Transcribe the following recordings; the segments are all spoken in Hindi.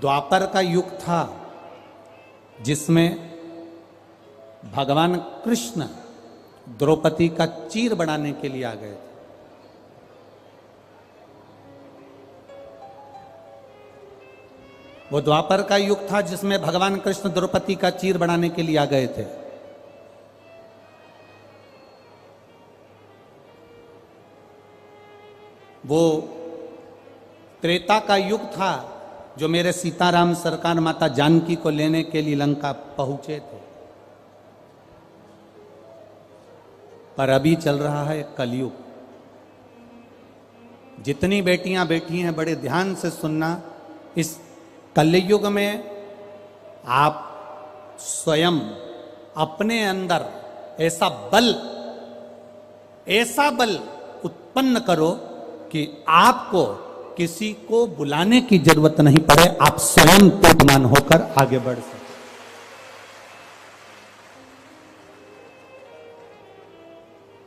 द्वापर का युग था जिसमें भगवान कृष्ण द्रौपदी का चीर बनाने के लिए आ गए थे। वो द्वापर का युग था जिसमें भगवान कृष्ण द्रौपदी का चीर बनाने के लिए आ गए थे। वो त्रेता का युग था जो मेरे सीताराम सरकार माता जानकी को लेने के लिए लंका पहुंचे थे। पर अभी चल रहा है कलयुग। जितनी बेटियां बैठी हैं बड़े ध्यान से सुनना। इस कलयुग में आप स्वयं अपने अंदर ऐसा बल उत्पन्न करो कि आपको किसी को बुलाने की जरूरत नहीं पड़े, आप स्वयं तोटमान होकर आगे बढ़ सकें।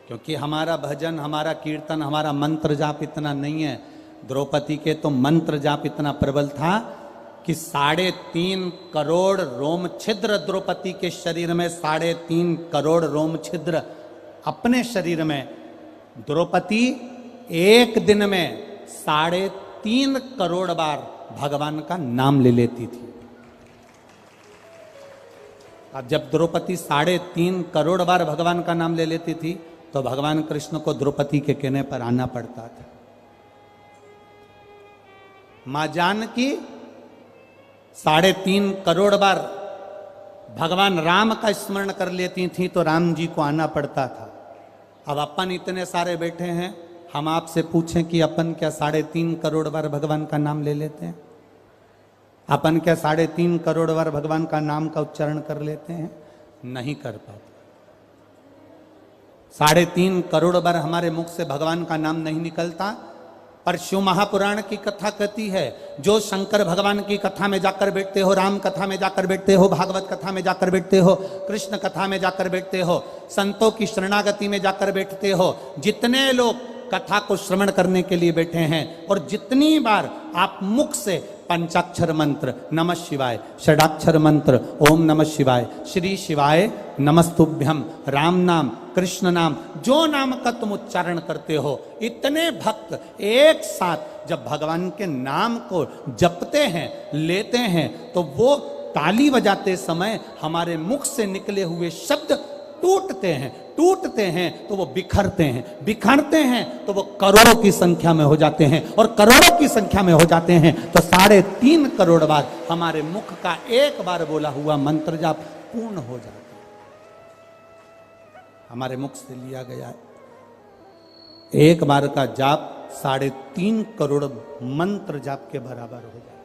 क्योंकि हमारा भजन, हमारा कीर्तन, हमारा मंत्र जाप इतना नहीं है। द्रौपदी के तो मंत्र जाप इतना प्रबल था कि 3.5 करोड़ रोम छिद्र द्रौपदी के शरीर में, 3.5 करोड़ रोम छिद्र अपने शरीर में। द्रौपदी एक दिन में 3.5 करोड़ बार भगवान का नाम ले लेती थी। अब जब द्रौपदी 3.5 करोड़ बार भगवान का नाम ले लेती थी तो भगवान कृष्ण को द्रौपदी के कहने पर आना पड़ता था। मां जानकी 3.5 करोड़ बार भगवान राम का स्मरण कर लेती थी तो राम जी को आना पड़ता था। अब अपन इतने सारे बैठे हैं, हम आपसे पूछें कि अपन क्या 3.5 करोड़ बार भगवान का नाम ले लेते हैं? अपन क्या 3.5 करोड़ बार भगवान का नाम का उच्चारण कर लेते हैं? नहीं कर पाते। 3.5 करोड़ बार हमारे मुख से भगवान का नाम नहीं निकलता। पर शिव महापुराण की कथा कहती है, जो शंकर भगवान की कथा में जाकर बैठते हो, राम कथा में जाकर बैठते हो, भागवत कथा में जाकर बैठते हो, कृष्ण कथा में जाकर बैठते हो, संतों की शरणागति में जाकर बैठते हो, जितने लोग कथा को श्रवण करने के लिए बैठे हैं और जितनी बार आप मुख से पंचाक्षर मंत्र नमः शिवाय, षडाक्षर मंत्र ओम नमः शिवाय, श्री शिवाय नमस्तुभ्यम, राम नाम, कृष्ण नाम, जो नाम का तुम उच्चारण करते हो, इतने भक्त एक साथ जब भगवान के नाम को जपते हैं, लेते हैं, तो वो ताली बजाते समय हमारे मुख से निकले हुए शब्द टूटते हैं तो वो बिखरते हैं तो वो करोड़ों की संख्या में हो जाते हैं, और करोड़ों की संख्या में हो जाते हैं तो 3.5 करोड़ बार हमारे मुख का एक बार बोला हुआ मंत्र जाप पूर्ण हो जाता है। हमारे मुख से लिया गया एक बार का जाप 3.5 करोड़ मंत्र जाप के बराबर हो जाता है।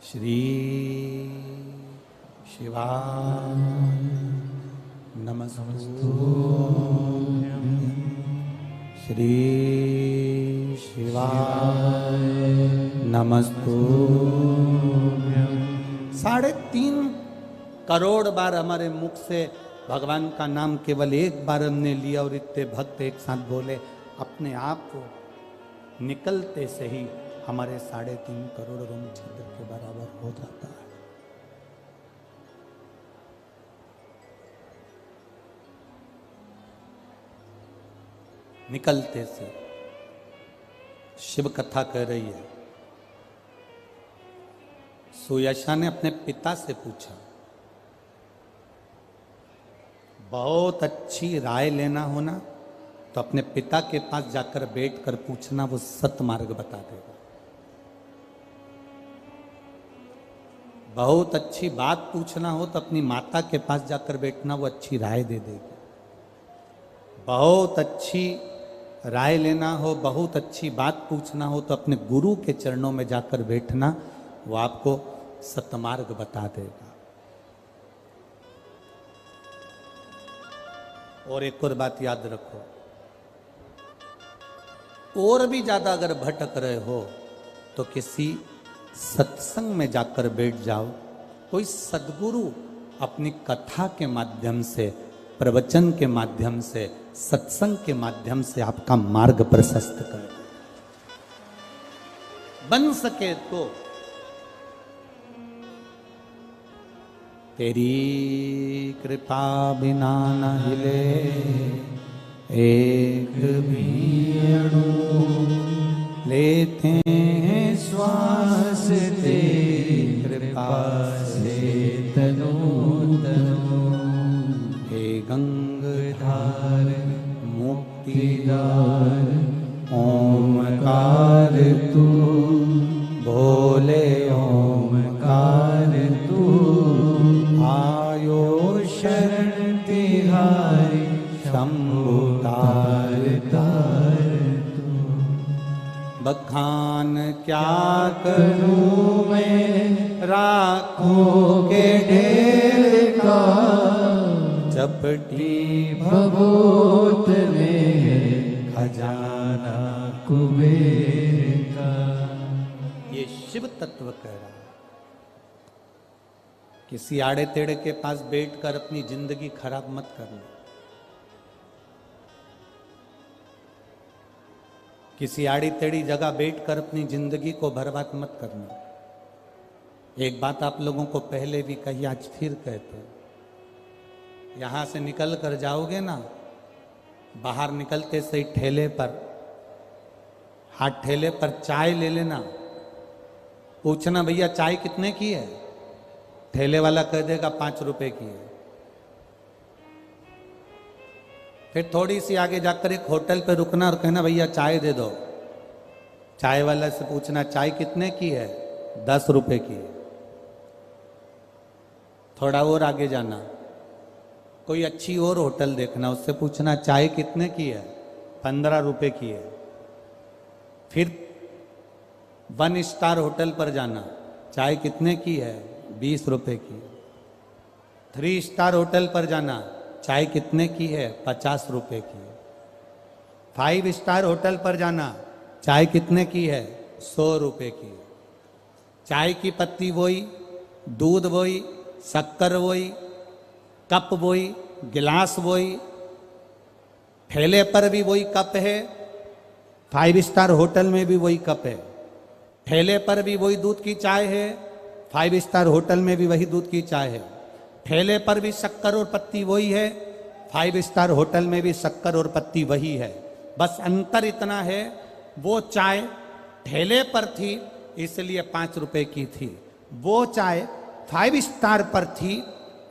श्री शिवाय नमस्तुभ्यं, श्री शिवाय नमस्तुभ्यं। 3.5 करोड़ बार हमारे मुख से भगवान का नाम केवल एक बार हमने लिया और इतने भक्त एक साथ बोले, अपने आप को निकलते से ही हमारे 3.5 करोड़ रोम छिद्र के बराबर हो जाता है। निकलते से। शिव कथा कह रही है, सुयशा ने अपने पिता से पूछा, बहुत अच्छी राय लेना हो ना तो अपने पिता के पास जाकर बैठकर पूछना, वो सतमार्ग बता देगा। बहुत अच्छी बात पूछना हो तो अपनी माता के पास जाकर बैठना, वो अच्छी राय दे देगी। बहुत अच्छी राय लेना हो, बहुत अच्छी बात पूछना हो तो अपने गुरु के चरणों में जाकर बैठना, वो आपको सतमार्ग बता देगा। और एक और बात याद रखो, और भी ज्यादा अगर भटक रहे हो तो किसी सत्संग में जाकर बैठ जाओ। कोई सद्गुरु अपनी कथा के माध्यम से, प्रवचन के माध्यम से, सत्संग के माध्यम से आपका मार्ग प्रशस्त कर। बन सके तो। तेरी कृपा बिना न हिले एक भी अणु, लेते हैं श्वास तेरी कृपा से तनु तनु। हे गंगाधार मुक्तिदार ओमकार तू, भोले ओमकार तू। आयो शरण तिहारी शंभु तार तार तू। बखान क्या करूं मैं राखों के ढेर का, चपटी भभूत में खजाना कुबेर का। ये शिव तत्व कह रहा है। किसी आड़े टेढ़े के पास बैठकर अपनी जिंदगी खराब मत करना। किसी आड़ी टेढ़ी जगह बैठकर अपनी जिंदगी को बर्बाद मत करना। एक बात आप लोगों को पहले भी कही, आज फिर कहते हैं, यहां से निकल कर जाओगे ना, बाहर निकलते से ठेले पर, हाथ ठेले पर चाय ले लेना। पूछना भैया चाय कितने की है, ठेले वाला कह देगा 5 रुपए की है। फिर थोड़ी सी आगे जाकर एक होटल पे रुकना और कहना भैया चाय दे दो। चाय वाला से पूछना चाय कितने की है, 10 रुपए की है। थोड़ा और आगे जाना, कोई अच्छी और होटल देखना, उससे पूछना चाय कितने की है, 15 रुपए की है। फिर 1 स्टार होटल पर जाना, चाय कितने की है, 20 रुपए की। 3 स्टार होटल पर जाना, चाय कितने की है, 50 रुपए की। 5 स्टार होटल पर जाना, चाय कितने की है, 100 रुपए की। चाय की पत्ती वही, दूध वही, शक्कर वही, कप वही, गिलास वही, ठेले पर भी वही कप है, 5 स्टार होटल में भी वही कप है। ठेले पर भी वही दूध की चाय है, 5 स्टार होटल में भी वही दूध की चाय है। ठेले पर भी शक्कर और पत्ती वही है, 5 स्टार होटल में भी शक्कर और पत्ती वही है। बस अंतर इतना है, वो चाय ठेले पर थी इसलिए 5 रुपए की थी, वो चाय 5 स्टार पर थी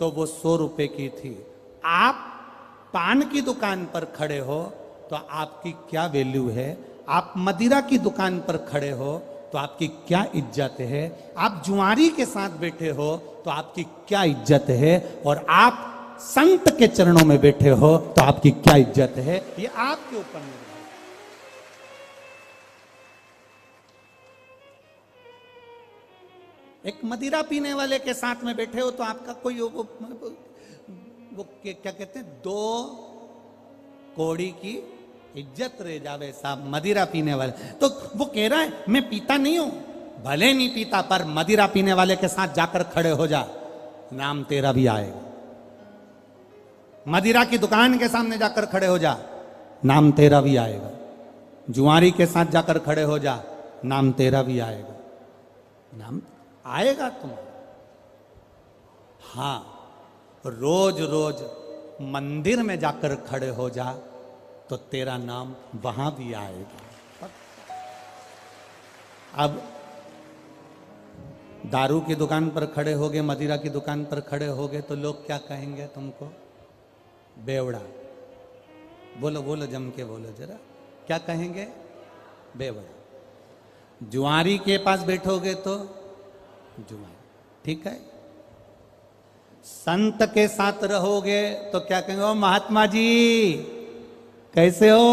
तो वो 100 रुपए की थी। आप पान की दुकान पर खड़े हो तो आपकी क्या वैल्यू है, आप मदिरा की दुकान पर खड़े हो तो आपकी क्या इज्जत है, आप जुआरी के साथ बैठे हो तो आपकी क्या इज्जत है, और आप संत के चरणों में बैठे हो तो आपकी क्या इज्जत है, ये आपके ऊपर निर्भर है। एक मदिरा पीने वाले के साथ में बैठे हो तो आपका कोई वो क्या कहते हैं, 2 कौड़ी की इज्जत रह जावे साहब, मदिरा पीने वाले। तो वो कह रहा है मैं पीता नहीं हूं, भले नहीं पीता, पर मदिरा पीने वाले के साथ जाकर खड़े हो जा, नाम तेरा भी आएगा। मदिरा की दुकान के सामने जाकर खड़े हो जा, नाम तेरा भी आएगा। जुआरी के साथ जाकर खड़े हो जा, नाम तेरा भी आएगा। नाम आएगा तुम्हारा। हाँ, रोज रोज मंदिर में जाकर खड़े हो जा तो तेरा नाम वहां भी आएगा। अब दारू की दुकान पर खड़े होगे, मदिरा की दुकान पर खड़े होगे तो लोग क्या कहेंगे तुमको, बेवड़ा। बोलो बोलो, जम के बोलो जरा, क्या कहेंगे, बेवड़ा। जुआरी के पास बैठोगे तो जुआरी, ठीक है। संत के साथ रहोगे तो क्या कहेंगे, ओ महात्मा जी कैसे हो।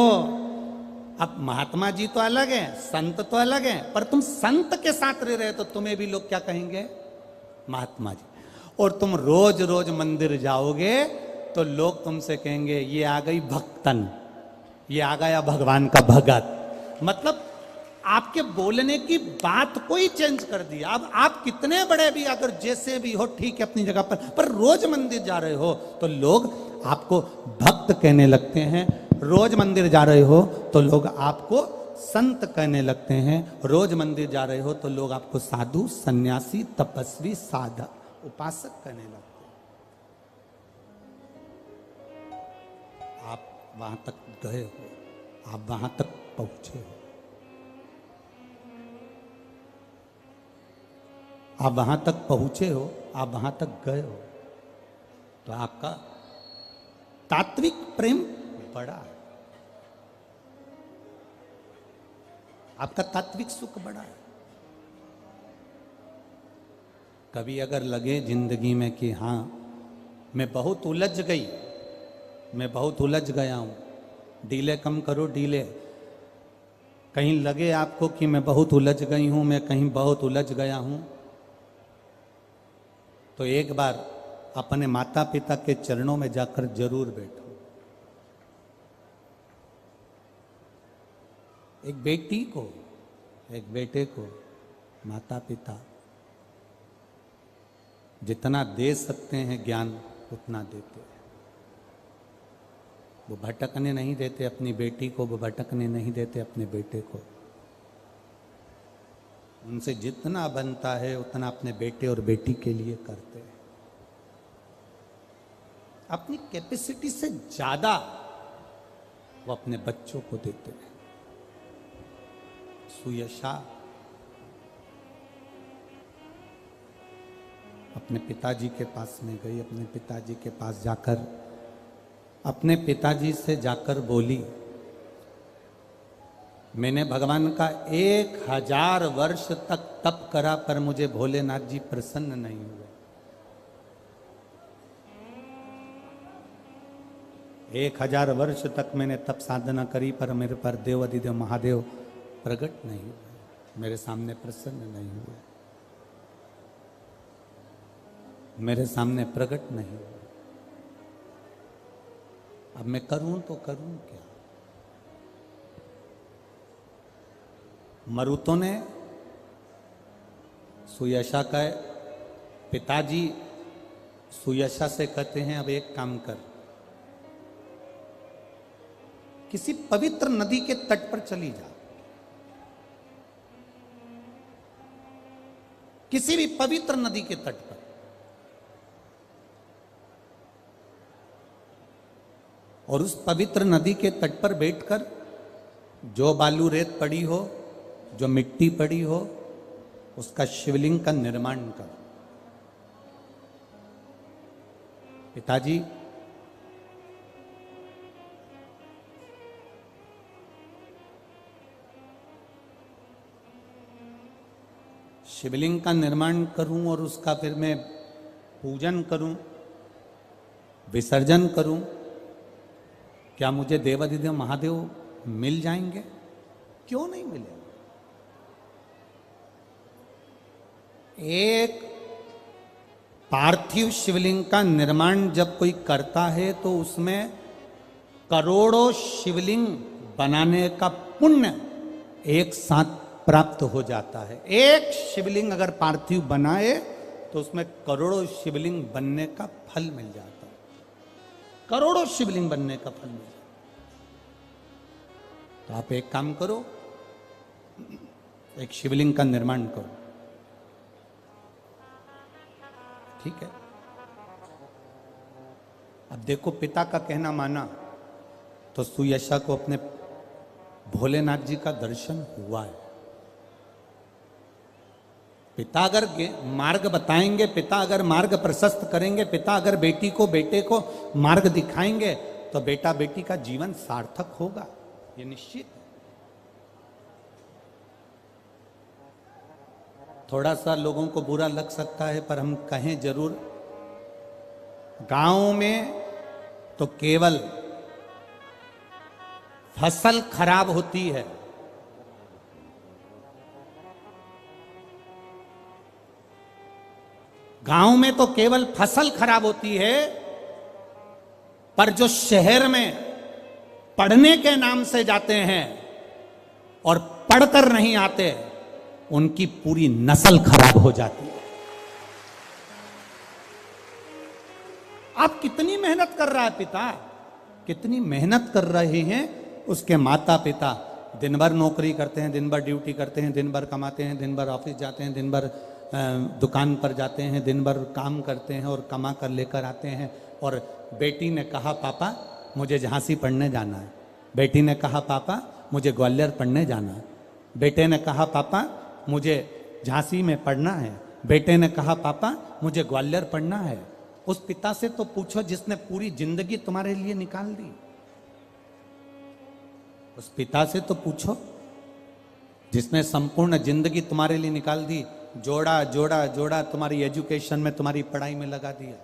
अब महात्मा जी तो अलग है, संत तो अलग है, पर तुम संत के साथ रह रहे तो तुम्हें भी लोग क्या कहेंगे, महात्मा जी। और तुम रोज रोज मंदिर जाओगे तो लोग तुमसे कहेंगे ये आ गई भक्तन, ये आ गया भगवान का भगत। मतलब आपके बोलने की बात को ही चेंज कर दिया। अब आप कितने बड़े भी, अगर जैसे भी हो ठीक है अपनी जगह पर रोज मंदिर जा रहे हो तो लोग आपको भक्त कहने लगते हैं। रोज मंदिर जा रहे हो तो लोग आपको संत कहने लगते हैं। रोज मंदिर जा रहे हो तो लोग आपको साधु, सन्यासी, तपस्वी, साधक, उपासक कहने लगते हैं। आप वहां तक गए हो, आप वहां तक पहुंचे हो, आप वहां तक पहुंचे हो, आप वहां तक गए हो, तो आपका तात्विक प्रेम बड़ा है, आपका तात्विक सुख बड़ा है। कभी अगर लगे जिंदगी में कि हाँ मैं बहुत उलझ गई, मैं बहुत उलझ गया हूं, डीले कम करो डीले, कहीं लगे आपको कि मैं बहुत उलझ गई हूं, मैं कहीं बहुत उलझ गया हूं, तो एक बार अपने माता पिता के चरणों में जाकर जरूर बैठो। एक बेटी को, एक बेटे को माता पिता जितना दे सकते हैं ज्ञान उतना देते हैं। वो भटकने नहीं देते अपनी बेटी को, वो भटकने नहीं देते अपने बेटे को। उनसे जितना बनता है उतना अपने बेटे और बेटी के लिए करते हैं। अपनी कैपेसिटी से ज्यादा वो अपने बच्चों को देते हैं। सुयशा अपने पिताजी के पास में गई, अपने पिताजी के पास जाकर अपने पिताजी से जाकर बोली, मैंने भगवान का 1000 वर्ष तक तप करा पर मुझे भोलेनाथ जी प्रसन्न नहीं हुए। 1000 वर्ष तक मैंने तप साधना करी पर मेरे पर देव अधिदेव महादेव प्रकट नहीं हुए, मेरे सामने प्रसन्न नहीं हुए, मेरे सामने प्रकट नहीं हुए। अब मैं करूं तो करूं क्या? मरुतों ने सुयशा का पिताजी सुयशा से कहते हैं, अब एक काम कर, किसी पवित्र नदी के तट पर चली जा, किसी भी पवित्र नदी के तट पर, और उस पवित्र नदी के तट पर बैठकर जो बालू रेत पड़ी हो, जो मिट्टी पड़ी हो, उसका शिवलिंग का निर्माण कर। पिताजी शिवलिंग का निर्माण करूं और उसका फिर मैं पूजन करूं, विसर्जन करूं, क्या मुझे देवाधिदेव महादेव मिल जाएंगे? क्यों नहीं मिलेंगे? एक पार्थिव शिवलिंग का निर्माण जब कोई करता है तो उसमें करोड़ों शिवलिंग बनाने का पुण्य एक साथ प्राप्त हो जाता है। एक शिवलिंग अगर पार्थिव बनाए तो उसमें करोड़ों शिवलिंग बनने का फल मिल जाता है, करोड़ों शिवलिंग बनने का फल मिल जाता है। तो आप एक काम करो, एक शिवलिंग का निर्माण करो, ठीक है? अब देखो, पिता का कहना माना तो सुयशा को अपने भोलेनाथ जी का दर्शन हुआ है। पिता अगर मार्ग बताएंगे, पिता अगर मार्ग प्रशस्त करेंगे, पिता अगर बेटी को, बेटे को मार्ग दिखाएंगे तो बेटा बेटी का जीवन सार्थक होगा, ये निश्चित है। थोड़ा सा लोगों को बुरा लग सकता है पर हम कहें जरूर, गांव में तो केवल फसल खराब होती है, गांव में तो केवल फसल खराब होती है, पर जो शहर में पढ़ने के नाम से जाते हैं और पढ़कर नहीं आते, उनकी पूरी नस्ल खराब हो जाती है। आप कितनी मेहनत कर रहा है पिता, कितनी मेहनत कर रहे हैं उसके माता पिता, दिन भर नौकरी करते हैं, दिन भर ड्यूटी करते हैं, दिन भर कमाते हैं, दिन भर ऑफिस जाते हैं, दिन भर दुकान पर जाते हैं, दिन भर काम करते हैं और कमा कर लेकर आते हैं। और बेटी ने कहा पापा मुझे झांसी पढ़ने जाना है, बेटी ने कहा पापा मुझे ग्वालियर पढ़ने जाना है, बेटे ने कहा पापा मुझे झांसी में पढ़ना है, बेटे ने कहा पापा मुझे ग्वालियर पढ़ना है। उस पिता से तो पूछो जिसने पूरी जिंदगी तुम्हारे लिए निकाल दी। उस पिता से तो पूछो जिसने संपूर्ण जिंदगी तुम्हारे लिए निकाल दी, जोड़ा जोड़ा जोड़ा तुम्हारी एजुकेशन में, तुम्हारी पढ़ाई में लगा दिया।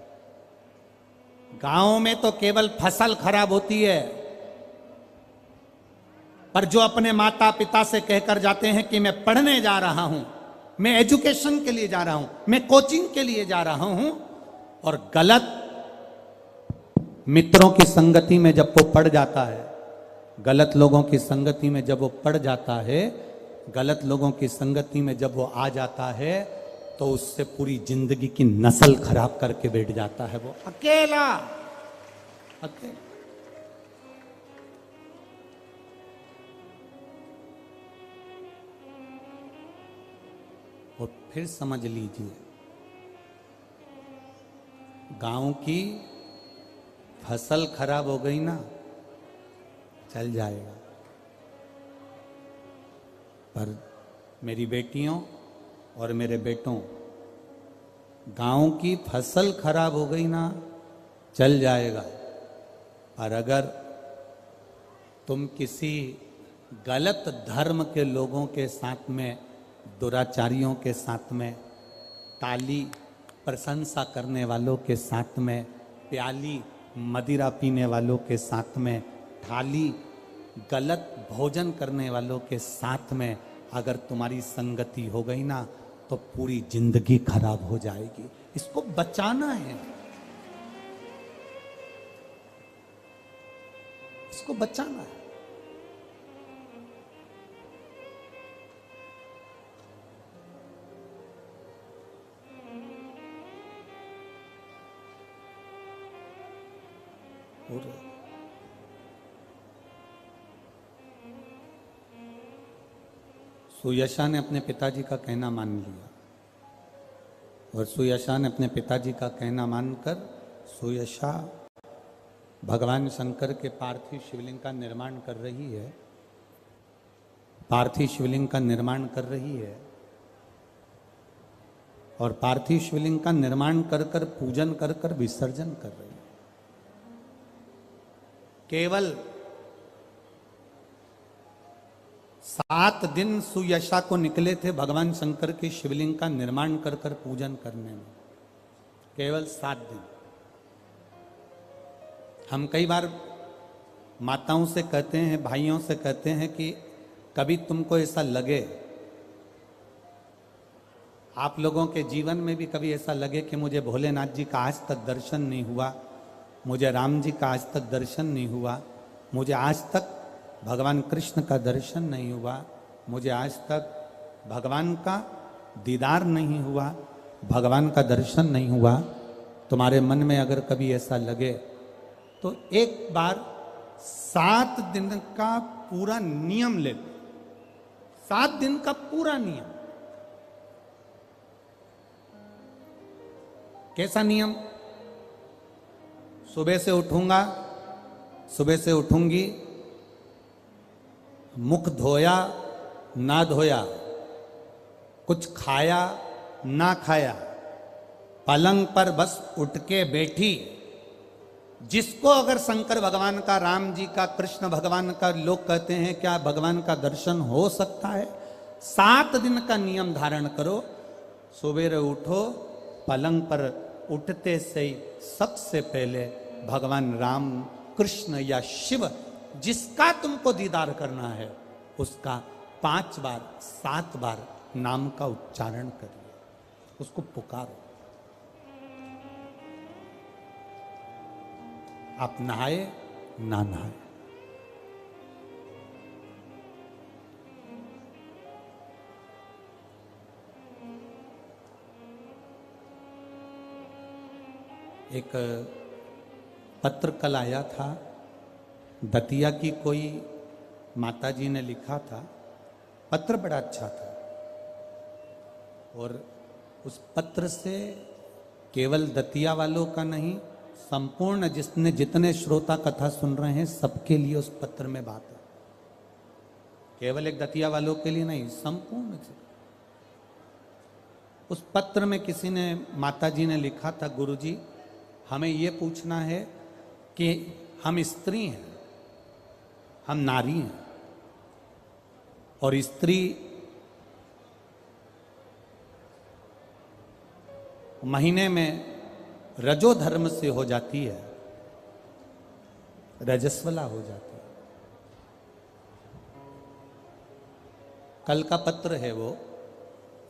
गांव में तो केवल फसल खराब होती है, पर जो अपने माता पिता से कहकर जाते हैं कि मैं पढ़ने जा रहा हूं, मैं एजुकेशन के लिए जा रहा हूं, मैं कोचिंग के लिए जा रहा हूं, और गलत मित्रों की संगति में जब वो पड़ जाता है, गलत लोगों की संगति में जब वो पड़ जाता है, गलत लोगों की संगति में जब वो आ जाता है, तो उससे पूरी जिंदगी की नस्ल खराब करके बैठ जाता है। वो अकेला अकेला। और फिर समझ लीजिए, गांव की फसल खराब हो गई ना, चल जाएगा, पर मेरी बेटियों और मेरे बेटों, गांव की फसल खराब हो गई ना, चल जाएगा, और अगर तुम किसी गलत धर्म के लोगों के साथ में, दुराचारियों के साथ में, ताली प्रशंसा करने वालों के साथ में, प्याली मदिरा पीने वालों के साथ में, थाली गलत भोजन करने वालों के साथ में अगर तुम्हारी संगति हो गई ना, तो पूरी जिंदगी खराब हो जाएगी। इसको बचाना है, इसको बचाना है। और सुयशा ने अपने पिताजी का कहना मान लिया, और सुयशा ने अपने पिताजी का कहना मानकर सुयशा भगवान शंकर के पार्थिव शिवलिंग का निर्माण कर रही है, पार्थिव शिवलिंग का निर्माण कर रही है, और पार्थिव शिवलिंग का निर्माण कर कर, पूजन कर कर विसर्जन कर रही है। केवल 7 दिन सुयशा को निकले थे भगवान शंकर के शिवलिंग का निर्माण कर कर पूजन करने में, केवल 7 दिन। हम कई बार माताओं से कहते हैं, भाइयों से कहते हैं कि कभी तुमको ऐसा लगे, आप लोगों के जीवन में भी कभी ऐसा लगे कि मुझे भोलेनाथ जी का आज तक दर्शन नहीं हुआ, मुझे राम जी का आज तक दर्शन नहीं हुआ, मुझे आज तक भगवान कृष्ण का दर्शन नहीं हुआ, मुझे आज तक भगवान का दीदार नहीं हुआ, भगवान का दर्शन नहीं हुआ। तुम्हारे मन में अगर कभी ऐसा लगे तो एक बार 7 दिन का पूरा नियम ले लो, 7 दिन का पूरा नियम। कैसा नियम? सुबह से उठूंगा, सुबह से उठूंगी, मुख धोया ना धोया, कुछ खाया ना खाया, पलंग पर बस उठ के बैठी। जिसको अगर शंकर भगवान का, राम जी का, कृष्ण भगवान का लोग कहते हैं क्या भगवान का दर्शन हो सकता है, 7 दिन का नियम धारण करो। सुबह उठो, पलंग पर उठते से ही सबसे पहले भगवान राम, कृष्ण या शिव, जिसका तुमको दीदार करना है, उसका 5 बार 7 बार नाम का उच्चारण करिए, उसको पुकारो। आप नहाए ना नहाए, एक पत्र कल आया था, दतिया की कोई माताजी ने लिखा था, पत्र बड़ा अच्छा था, और उस पत्र से केवल दतिया वालों का नहीं, संपूर्ण जितने श्रोता कथा सुन रहे हैं सबके लिए उस पत्र में बात है। केवल एक दतिया वालों के लिए नहीं, संपूर्ण। उस पत्र में किसी ने, माताजी ने लिखा था, गुरुजी हमें ये पूछना है कि हम स्त्री हैं, हम नारी हैं, और स्त्री महीने में रजो धर्म से हो जाती है, रजस्वला हो जाती है। कल का पत्र है वो,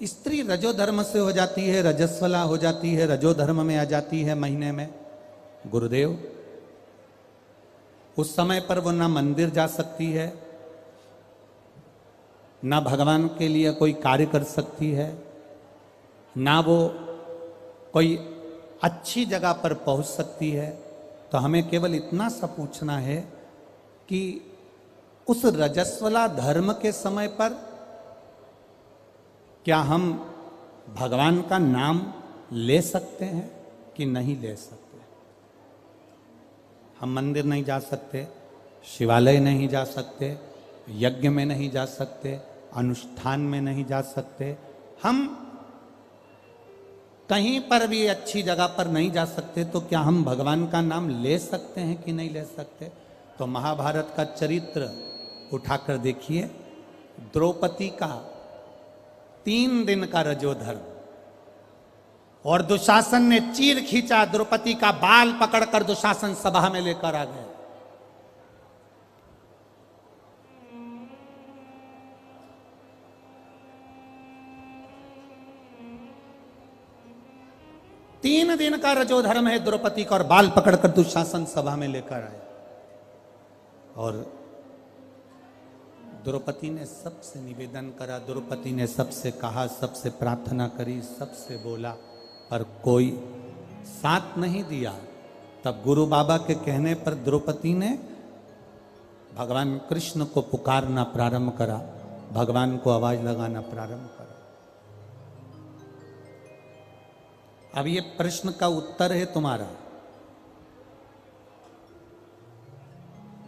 स्त्री रजो धर्म से हो जाती है, रजस्वला हो जाती है, रजो धर्म में आ जाती है महीने में। गुरुदेव उस समय पर वो ना मंदिर जा सकती है, ना भगवान के लिए कोई कार्य कर सकती है, ना वो कोई अच्छी जगह पर पहुंच सकती है। तो हमें केवल इतना सा पूछना है कि उस रजस्वला धर्म के समय पर क्या हम भगवान का नाम ले सकते हैं कि नहीं ले सकते? हम मंदिर नहीं जा सकते, शिवालय नहीं जा सकते, यज्ञ में नहीं जा सकते, अनुष्ठान में नहीं जा सकते, हम कहीं पर भी अच्छी जगह पर नहीं जा सकते, तो क्या हम भगवान का नाम ले सकते हैं कि नहीं ले सकते? तो महाभारत का चरित्र उठाकर देखिए, द्रौपदी का 3 दिन का रजोधर्म, और दुशासन ने चीर खींचा, द्रौपदी का बाल पकड़कर दुशासन सभा में लेकर आ गए। तीन दिन का रजोधर्म है द्रौपदी का, और बाल पकड़कर दुशासन सभा में लेकर आए। और द्रौपदी ने सबसे निवेदन करा, द्रौपदी ने सबसे कहा, सबसे प्रार्थना करी, सबसे बोला, पर कोई साथ नहीं दिया। तब गुरु बाबा के कहने पर द्रौपदी ने भगवान कृष्ण को पुकारना प्रारंभ करा, भगवान को आवाज लगाना प्रारंभ करा। अब ये प्रश्न का उत्तर है तुम्हारा।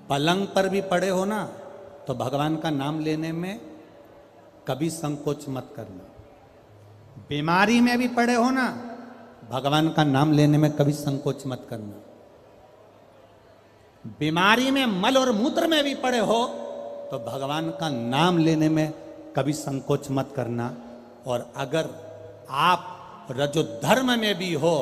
पलंग पर भी पड़े हो ना, तो भगवान का नाम लेने में कभी संकोच मत करना। बीमारी में भी पड़े हो ना, भगवान का नाम लेने में कभी संकोच मत करना। बीमारी में, मल और मूत्र में भी पड़े हो, तो भगवान का नाम लेने में कभी संकोच मत करना। और अगर आप रजोधर्म में भी हो,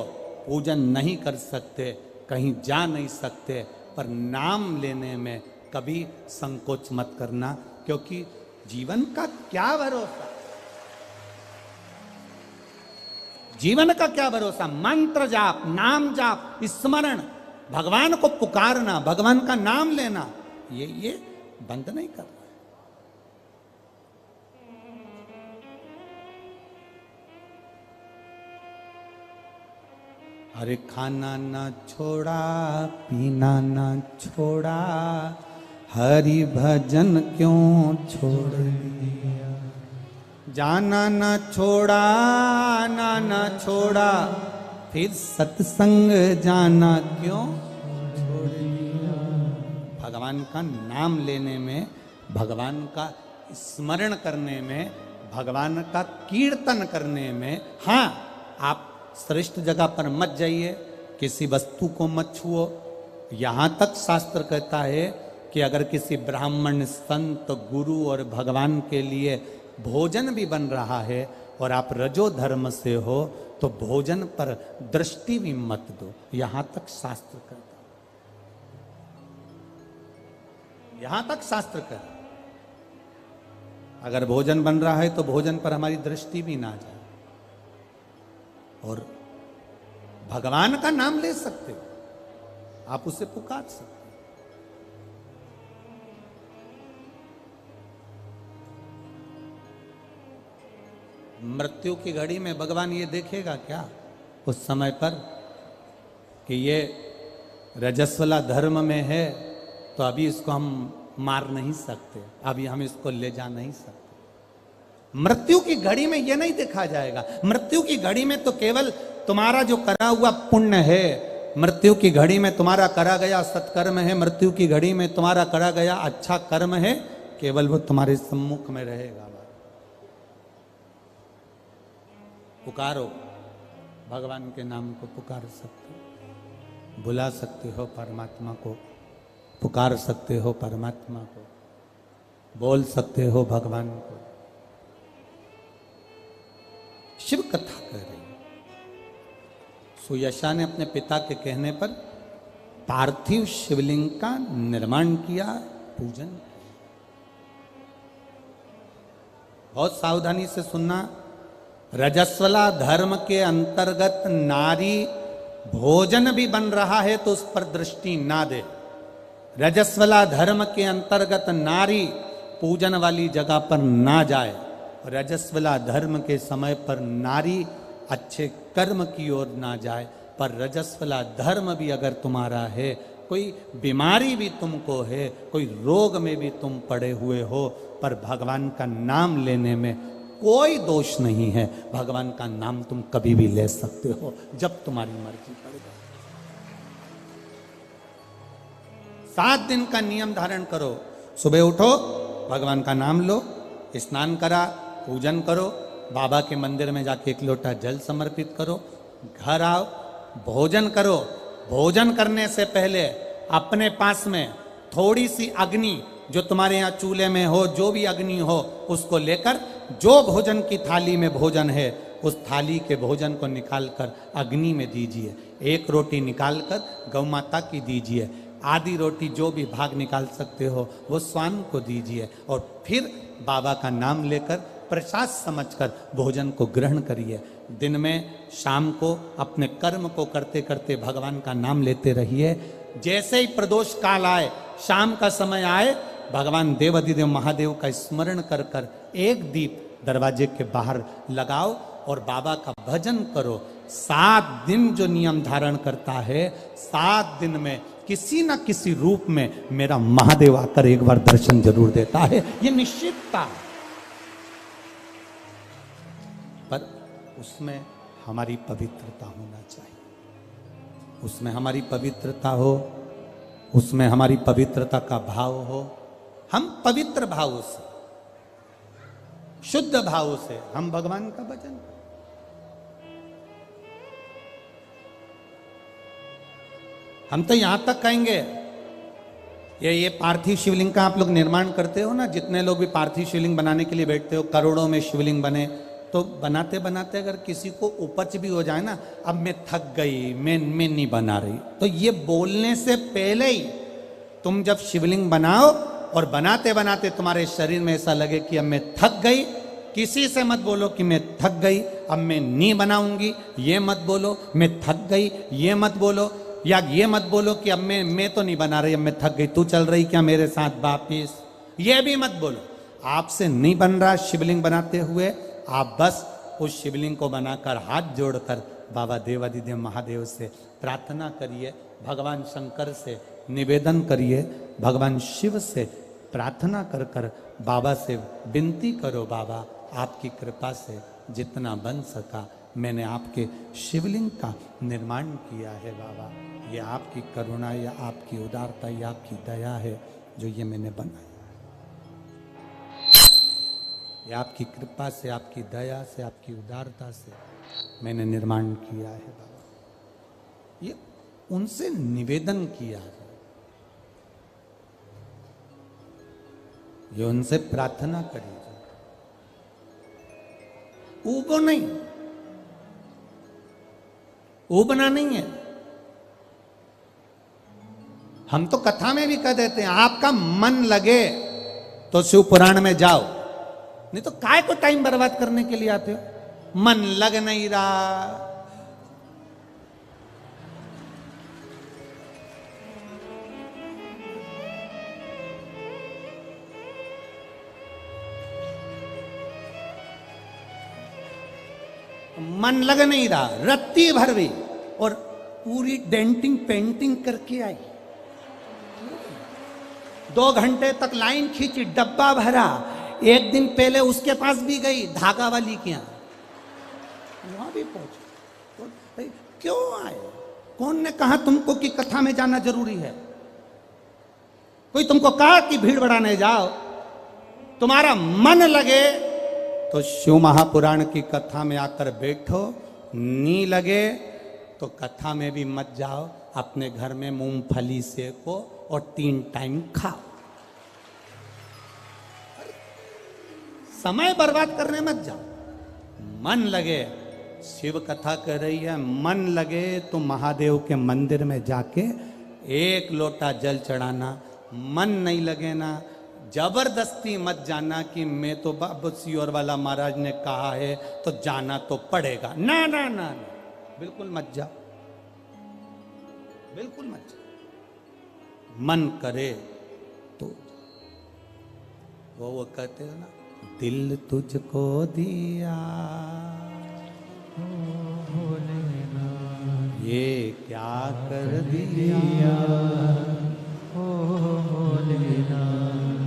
पूजन नहीं कर सकते, कहीं जा नहीं सकते, पर नाम लेने में कभी संकोच मत करना, क्योंकि जीवन का क्या भरोसा, जीवन का क्या भरोसा। मंत्र जाप, नाम जाप, स्मरण, भगवान को पुकारना, भगवान का नाम लेना, ये बंद नहीं करना। अरे खाना ना छोड़ा, पीना ना छोड़ा, हरि भजन क्यों छोड़ दिया। जाना ना छोड़ा, आना ना छोड़ा, फिर सत्संग जाना क्यों छोड़ दिया। भगवान का नाम लेने में, भगवान का स्मरण करने में, भगवान का कीर्तन करने में, हाँ, आप श्रेष्ठ जगह पर मत जाइए, किसी वस्तु को मत छुओ। यहां तक शास्त्र कहता है कि अगर किसी ब्राह्मण, संत, गुरु और भगवान के लिए भोजन भी बन रहा है और आप रजो धर्म से हो, तो भोजन पर दृष्टि भी मत दो। यहां तक शास्त्र कहता, यहां तक शास्त्र कहता। अगर भोजन बन रहा है तो भोजन पर हमारी दृष्टि भी ना जाए। और भगवान का नाम ले सकते हो, आप उसे पुकार सकते हो। मृत्यु की घड़ी में भगवान ये देखेगा क्या उस समय पर कि ये रजस्वला धर्म में है, तो अभी इसको हम मार नहीं सकते, अभी हम इसको ले जा नहीं सकते। मृत्यु की घड़ी में यह नहीं देखा जाएगा। मृत्यु की घड़ी में तो केवल तुम्हारा जो करा हुआ पुण्य है, मृत्यु की घड़ी में तुम्हारा करा गया सत्कर्म है, मृत्यु की घड़ी में तुम्हारा करा गया अच्छा कर्म है, केवल वो तुम्हारे सम्मुख में रहेगा। पुकारो, भगवान के नाम को पुकार सकते हो, बुला सकते हो परमात्मा को, पुकार सकते हो परमात्मा को, बोल सकते हो भगवान को। शिव कथा कर रही। सुयशा ने अपने पिता के कहने पर पार्थिव शिवलिंग का निर्माण किया, पूजन किया। बहुत सावधानी से सुनना। रजस्वला धर्म के अंतर्गत नारी भोजन भी बन रहा है तो उस पर दृष्टि ना दे। रजस्वला धर्म के अंतर्गत नारी पूजन वाली जगह पर ना जाए। रजस्वला धर्म के समय पर नारी अच्छे कर्म की ओर ना जाए। पर रजस्वला धर्म भी अगर तुम्हारा है, कोई बीमारी भी तुमको है, कोई रोग में भी तुम पड़े हुए हो, पर भगवान का नाम लेने में कोई दोष नहीं है। भगवान का नाम तुम कभी भी ले सकते हो जब तुम्हारी मर्जी पड़े। 7 दिन का नियम धारण करो। सुबह उठो, भगवान का नाम लो, स्नान करा, पूजन करो, बाबा के मंदिर में जाके 1 लोटा जल समर्पित करो, घर आओ, भोजन करो। भोजन करने से पहले अपने पास में थोड़ी सी अग्नि, जो तुम्हारे यहाँ चूल्हे में हो, जो भी अग्नि हो, उसको लेकर जो भोजन की थाली में भोजन है, उस थाली के भोजन को निकालकर अग्नि में दीजिए। 1 रोटी निकालकर गौ माता की दीजिए, आधी रोटी जो भी भाग निकाल सकते हो वो स्वान को दीजिए, और फिर बाबा का नाम लेकर प्रसाद समझकर भोजन को ग्रहण करिए। दिन में शाम को अपने कर्म को करते करते भगवान का नाम लेते रहिए। जैसे ही प्रदोष काल आए, शाम का समय आए, भगवान देवाधिदेव महादेव का स्मरण कर कर 1 दीप दरवाजे के बाहर लगाओ और बाबा का भजन करो। 7 दिन जो नियम धारण करता है, 7 दिन में किसी न किसी रूप में मेरा महादेव आकर एक बार दर्शन जरूर देता है, ये निश्चितता। पर उसमें हमारी पवित्रता होना चाहिए, उसमें हमारी पवित्रता हो, उसमें हमारी पवित्रता का भाव हो। हम पवित्र भाव से, शुद्ध भाव से हम भगवान का भजन करें। हम तो यहां तक कहेंगे, ये पार्थिव शिवलिंग का आप लोग निर्माण करते हो ना, जितने लोग भी पार्थिव शिवलिंग बनाने के लिए बैठते हो, करोड़ों में शिवलिंग बने, तो बनाते बनाते अगर किसी को उपच भी हो जाए ना, अब मैं थक गई, मैं नहीं बना रही, तो ये बोलने से पहले ही तुम जब शिवलिंग बनाओ और बनाते बनाते तुम्हारे शरीर में ऐसा लगे कि अब मैं थक गई, किसी से मत बोलो कि मैं थक गई, अब मैं नहीं बनाऊंगी, ये मत बोलो। मैं थक गई ये मत बोलो, या ये मत बोलो कि अब मैं तो नहीं बना रही, अब मैं थक गई, तू चल रही क्या मेरे साथ वापिस, ये भी मत बोलो। आपसे नहीं बन रहा शिवलिंग बनाते हुए, आप बस उस शिवलिंग को बनाकर हाथ जोड़कर बाबा देवाधिदेव महादेव से प्रार्थना करिए, भगवान शंकर से निवेदन करिए, भगवान शिव से प्रार्थना कर कर बाबा से विनती करो, बाबा आपकी कृपा से जितना बन सका मैंने आपके शिवलिंग का निर्माण किया है। बाबा ये आपकी करुणा या आपकी उदारता या आपकी दया है जो ये मैंने बनाया, ये आपकी कृपा से, आपकी दया से, आपकी उदारता से मैंने निर्माण किया है। बाबा ये उनसे निवेदन किया है, ये उनसे प्रार्थना करिए, ऊबो नहीं, ऊबना नहीं है। हम तो कथा में भी कह देते हैं, आपका मन लगे तो शिव पुराण में जाओ, नहीं तो काय को टाइम बर्बाद करने के लिए आते हो। मन लग नहीं रहा, मन लग नहीं रहा, रत्ती भर भी और पूरी डेंटिंग पेंटिंग करके आई। 2 घंटे तक लाइन खींची, डब्बा भरा। एक दिन पहले उसके पास भी गई, धागा वाली के यहाँ, वहां भी पहुंची। तो क्यों आए? कौन ने कहा तुमको कि कथा में जाना जरूरी है? कोई तुमको कहा कि भीड़ बढ़ाने जाओ? तुम्हारा मन लगे तो शिव महापुराण की कथा में आकर बैठो, नी लगे तो कथा में भी मत जाओ, अपने घर में मूंगफली सेको और 3 टाइम खाओ। समय बर्बाद करने मत जाओ। मन लगे, शिव कथा कर रही है, मन लगे तो महादेव के मंदिर में जाके 1 लोटा जल चढ़ाना। मन नहीं लगे ना, जबरदस्ती मत जाना कि मैं तो बाबा सियोर वाला महाराज ने कहा है तो जाना तो पड़ेगा। ना ना ना, ना। बिल्कुल मत जाओ, बिल्कुल मत जाओ। मन करे तो वो कहते हो ना, दिल तुझको दिया ये क्या कर दिया,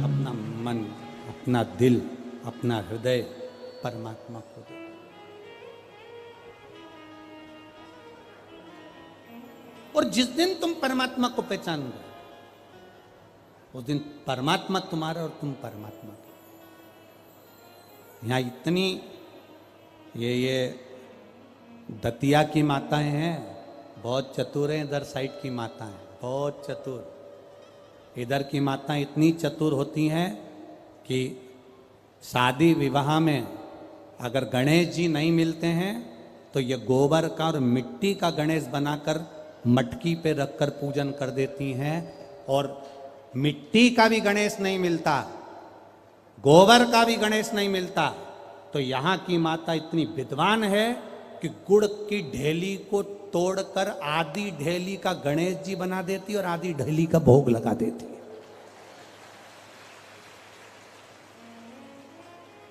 अपना मन, अपना दिल, अपना हृदय परमात्मा को दे। और जिस दिन तुम परमात्मा को पहचान गए, उस दिन परमात्मा तुम्हारा और तुम परमात्मा के। यहाँ इतनी ये दतिया की माताएं हैं, बहुत चतुर हैं। इधर साइड की माताएं बहुत चतुर। इधर की माताएं इतनी चतुर होती हैं कि शादी विवाह में अगर गणेश जी नहीं मिलते हैं तो ये गोबर का और मिट्टी का गणेश बनाकर मटकी पे रखकर पूजन कर देती हैं। और मिट्टी का भी गणेश नहीं मिलता, गोबर का भी गणेश नहीं मिलता, तो यहाँ की माता इतनी विद्वान है कि गुड़ की ढेली को तोड़कर आधी ढेली का गणेश जी बना देती और आधी ढेली का भोग लगा देती है।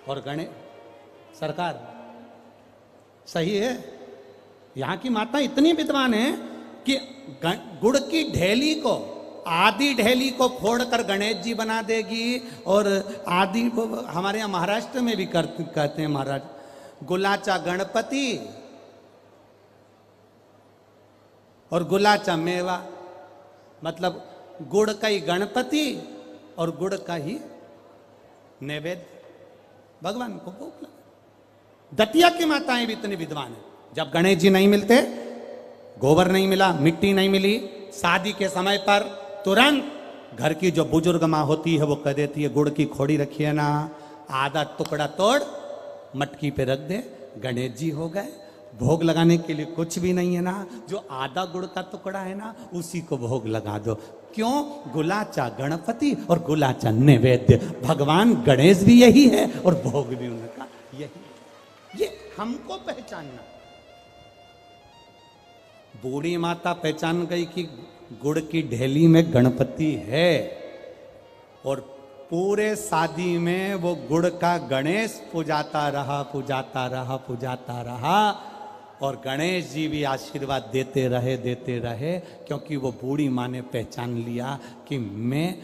और गणेश सरकार सही है, यहाँ की माता इतनी विद्वान है कि गुड़ की ढेली को, आधी ढेली को फोड़कर गणेश जी बना देगी। और आधी को हमारे यहाँ महाराष्ट्र में भी कहते हैं महाराज, गुलाचा गणपति और गुलाचा मेवा, मतलब गुड़ का ही गणपति और गुड़ का ही नैवेद्य भगवान को भोग लगा। दतिया की माताएं भी इतनी विद्वान है। जब गणेश जी नहीं मिलते, गोबर नहीं मिला, मिट्टी नहीं मिली, शादी के समय पर तुरंत घर की जो बुजुर्ग माँ होती है वो कह देती है, गुड़ की खोड़ी रखी है ना, आधा टुकड़ा तोड़ मटकी पे रख दे, गणेश जी हो गए। भोग लगाने के लिए कुछ भी नहीं है ना, जो आधा गुड़ का टुकड़ा है ना उसी को भोग लगा दो। क्यों? गुलाचा गणपति और गुलाचा नैवेद्य। भगवान गणेश भी यही है और भोग भी उनका यही है। ये हमको पहचानना। बूढ़ी माता पहचान गई कि गुड़ की ढेली में गणपति है और पूरे शादी में वो गुड़ का गणेश पूजाता रहा, पूजाता रहा, पूजाता रहा। और गणेश जी भी आशीर्वाद देते रहे, क्योंकि वो बूढ़ी माँ ने पहचान लिया कि मैं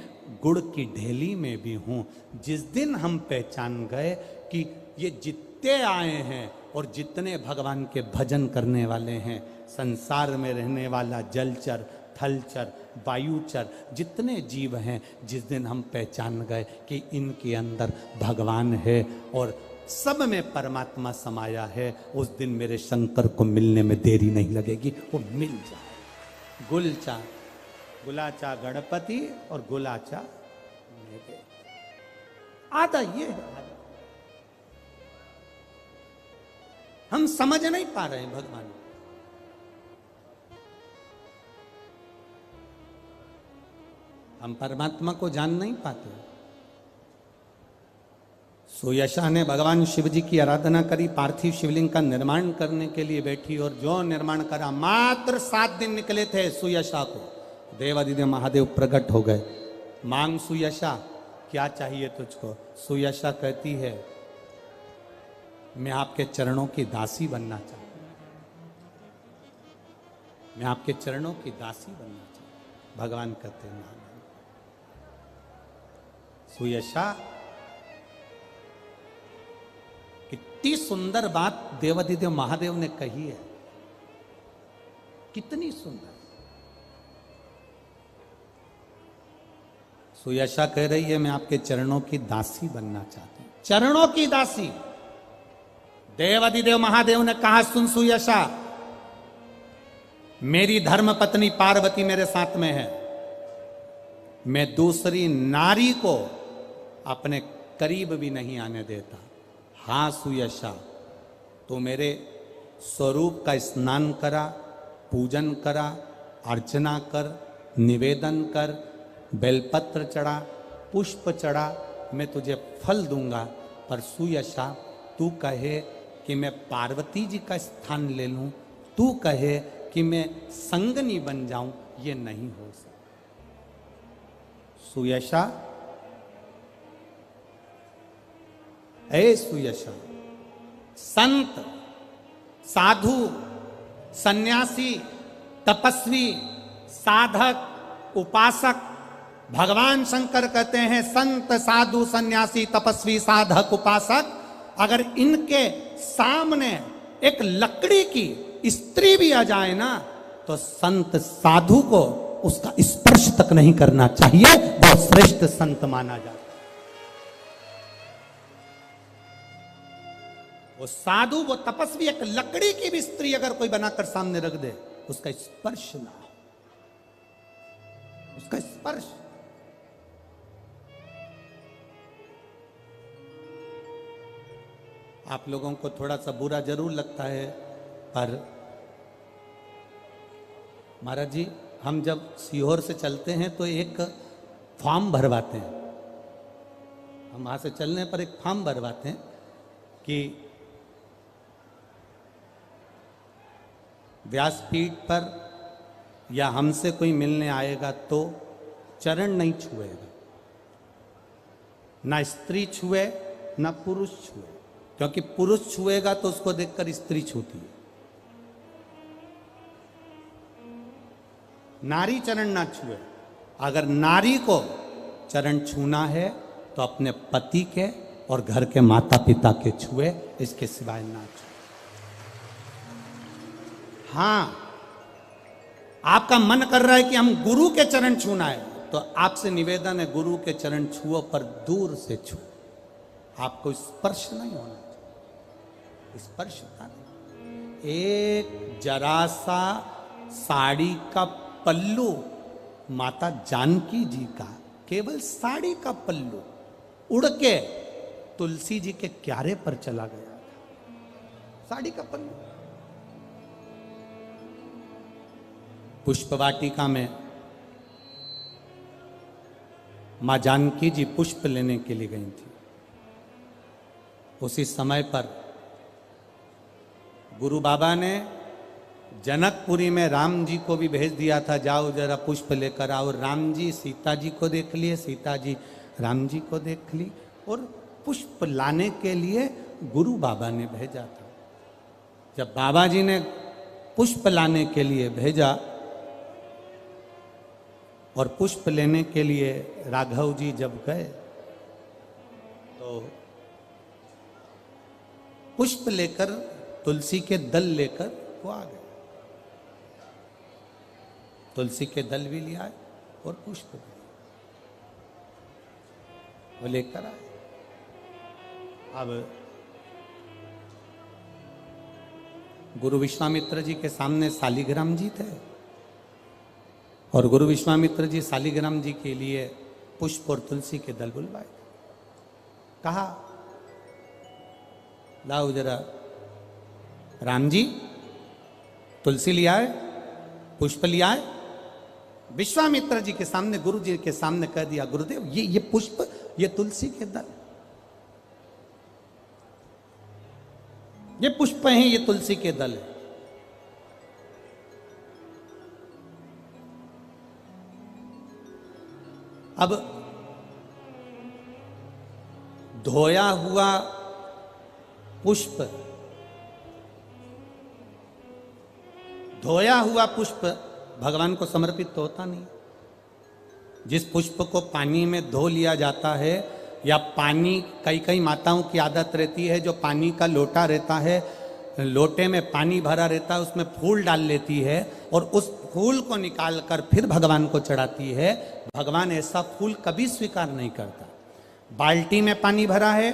गुड़ की ढेली में भी हूँ। जिस दिन हम पहचान गए कि ये जितने आए हैं और जितने भगवान के भजन करने वाले हैं, संसार में रहने वाला जलचर, थलचर, वायुचर, जितने जीव हैं, जिस दिन हम पहचान गए कि इनके अंदर भगवान है और सब में परमात्मा समाया है, उस दिन मेरे शंकर को मिलने में देरी नहीं लगेगी, वो मिल जाए। गुलाचा गणपति और गुलाचा नैवेद्य। आधा ये है, हम समझ नहीं पा रहे हैं भगवान। हम परमात्मा को जान नहीं पाते। सुयशा ने भगवान शिव जी की आराधना करी, पार्थिव शिवलिंग का निर्माण करने के लिए बैठी और जो निर्माण करा, मात्र 7 दिन निकले थे सुयशा को, देवादिदेव महादेव प्रकट हो गए। मांग सुयशा, क्या चाहिए तुझको? सुयशा कहती है, मैं आपके चरणों की दासी बनना चाहती हूं, मैं आपके चरणों की दासी बनना चाहती हूं। भगवान कहते हैं सुयशा, कितनी सुंदर बात देवाधिदेव महादेव ने कही है, कितनी सुंदर। सुयशा कह रही है मैं आपके चरणों की दासी बनना चाहती हूं, चरणों की दासी। देवाधिदेव महादेव ने कहा सुन सुयशा, मेरी धर्म पत्नी पार्वती मेरे साथ में है, मैं दूसरी नारी को अपने करीब भी नहीं आने देता। हां सुयशा, तो मेरे स्वरूप का स्नान करा, पूजन करा, अर्चना कर, निवेदन कर, बेलपत्र चढ़ा, पुष्प चढ़ा, मैं तुझे फल दूंगा। पर सुयशा, तू कहे कि मैं पार्वती जी का स्थान ले लूं, तू कहे कि मैं संगनी बन जाऊं, ये नहीं हो सकता। सुयशा, ए सुयशा, संत, साधु, सन्यासी, तपस्वी, साधक, उपासक, भगवान शंकर कहते हैं संत, साधु, सन्यासी, तपस्वी, साधक, उपासक, अगर इनके सामने एक लकड़ी की स्त्री भी आ जाए ना, तो संत साधु को उसका स्पर्श तक नहीं करना चाहिए, वो श्रेष्ठ संत माना जाता है। वो साधु, वो तपस्वी, एक लकड़ी की भी स्त्री अगर कोई बनाकर सामने रख दे, उसका स्पर्श ना हो, उसका स्पर्श। आप लोगों को थोड़ा सा बुरा जरूर लगता है, पर महाराज जी, हम जब सीहोर से चलते हैं तो एक फॉर्म भरवाते हैं, हम वहां से चलने पर एक फॉर्म भरवाते हैं कि व्यासपीठ पर या हमसे कोई मिलने आएगा तो चरण नहीं छुएगा, ना स्त्री छुए ना पुरुष छुए, क्योंकि पुरुष छुएगा तो उसको देखकर स्त्री छूती है। नारी चरण ना छुए, अगर नारी को चरण छूना है तो अपने पति के और घर के माता पिता के छुए, इसके सिवाय ना छुए। हां, आपका मन कर रहा है कि हम गुरु के चरण छूना है, तो आपसे निवेदन है गुरु के चरण छुओ, पर दूर से छुओ, आपको स्पर्श नहीं होना चाहिए, स्पर्श होता नहीं। एक जरा सा साड़ी का पल्लू माता जानकी जी का, केवल साड़ी का पल्लू उड़ के तुलसी जी के क्यारे पर चला गया था, साड़ी का पल्लू। पुष्प वाटिका में मां जानकी जी पुष्प लेने के लिए गई थी। उसी समय पर गुरु बाबा ने जनकपुरी में राम जी को भी भेज दिया था, जाओ जरा पुष्प लेकर आओ। राम जी सीता जी को देख लिए, सीता जी राम जी को देख ली, और पुष्प लाने के लिए गुरु बाबा ने भेजा था। जब बाबा जी ने पुष्प लाने के लिए भेजा और पुष्प लेने के लिए राघव जी जब गए, तो पुष्प लेकर, तुलसी के दल लेकर वो आ गए। तुलसी के दल भी लिया और पुष्प भी वो लेकर आए। अब गुरु विश्वामित्र जी के सामने शालिग्राम जी थे, और गुरु विश्वामित्र जी शालिग्राम जी के लिए पुष्प और तुलसी के दल बुलवाए। कहा लाओ जरा, राम जी तुलसी लिया है, पुष्प लिया है। विश्वामित्र जी के सामने, गुरु जी के सामने कह दिया, गुरुदेव ये पुष्प, ये तुलसी के दल, ये पुष्प हैं, ये तुलसी के दल है। अब धोया हुआ पुष्प, धोया हुआ पुष्प भगवान को समर्पित तो होता नहीं। जिस पुष्प को पानी में धो लिया जाता है, या पानी, कई कई माताओं की आदत रहती है, जो पानी का लोटा रहता है, लोटे में पानी भरा रहता है, उसमें फूल डाल लेती है और उस फूल को निकाल कर फिर भगवान को चढ़ाती है। भगवान ऐसा फूल कभी स्वीकार नहीं करता। बाल्टी में पानी भरा है,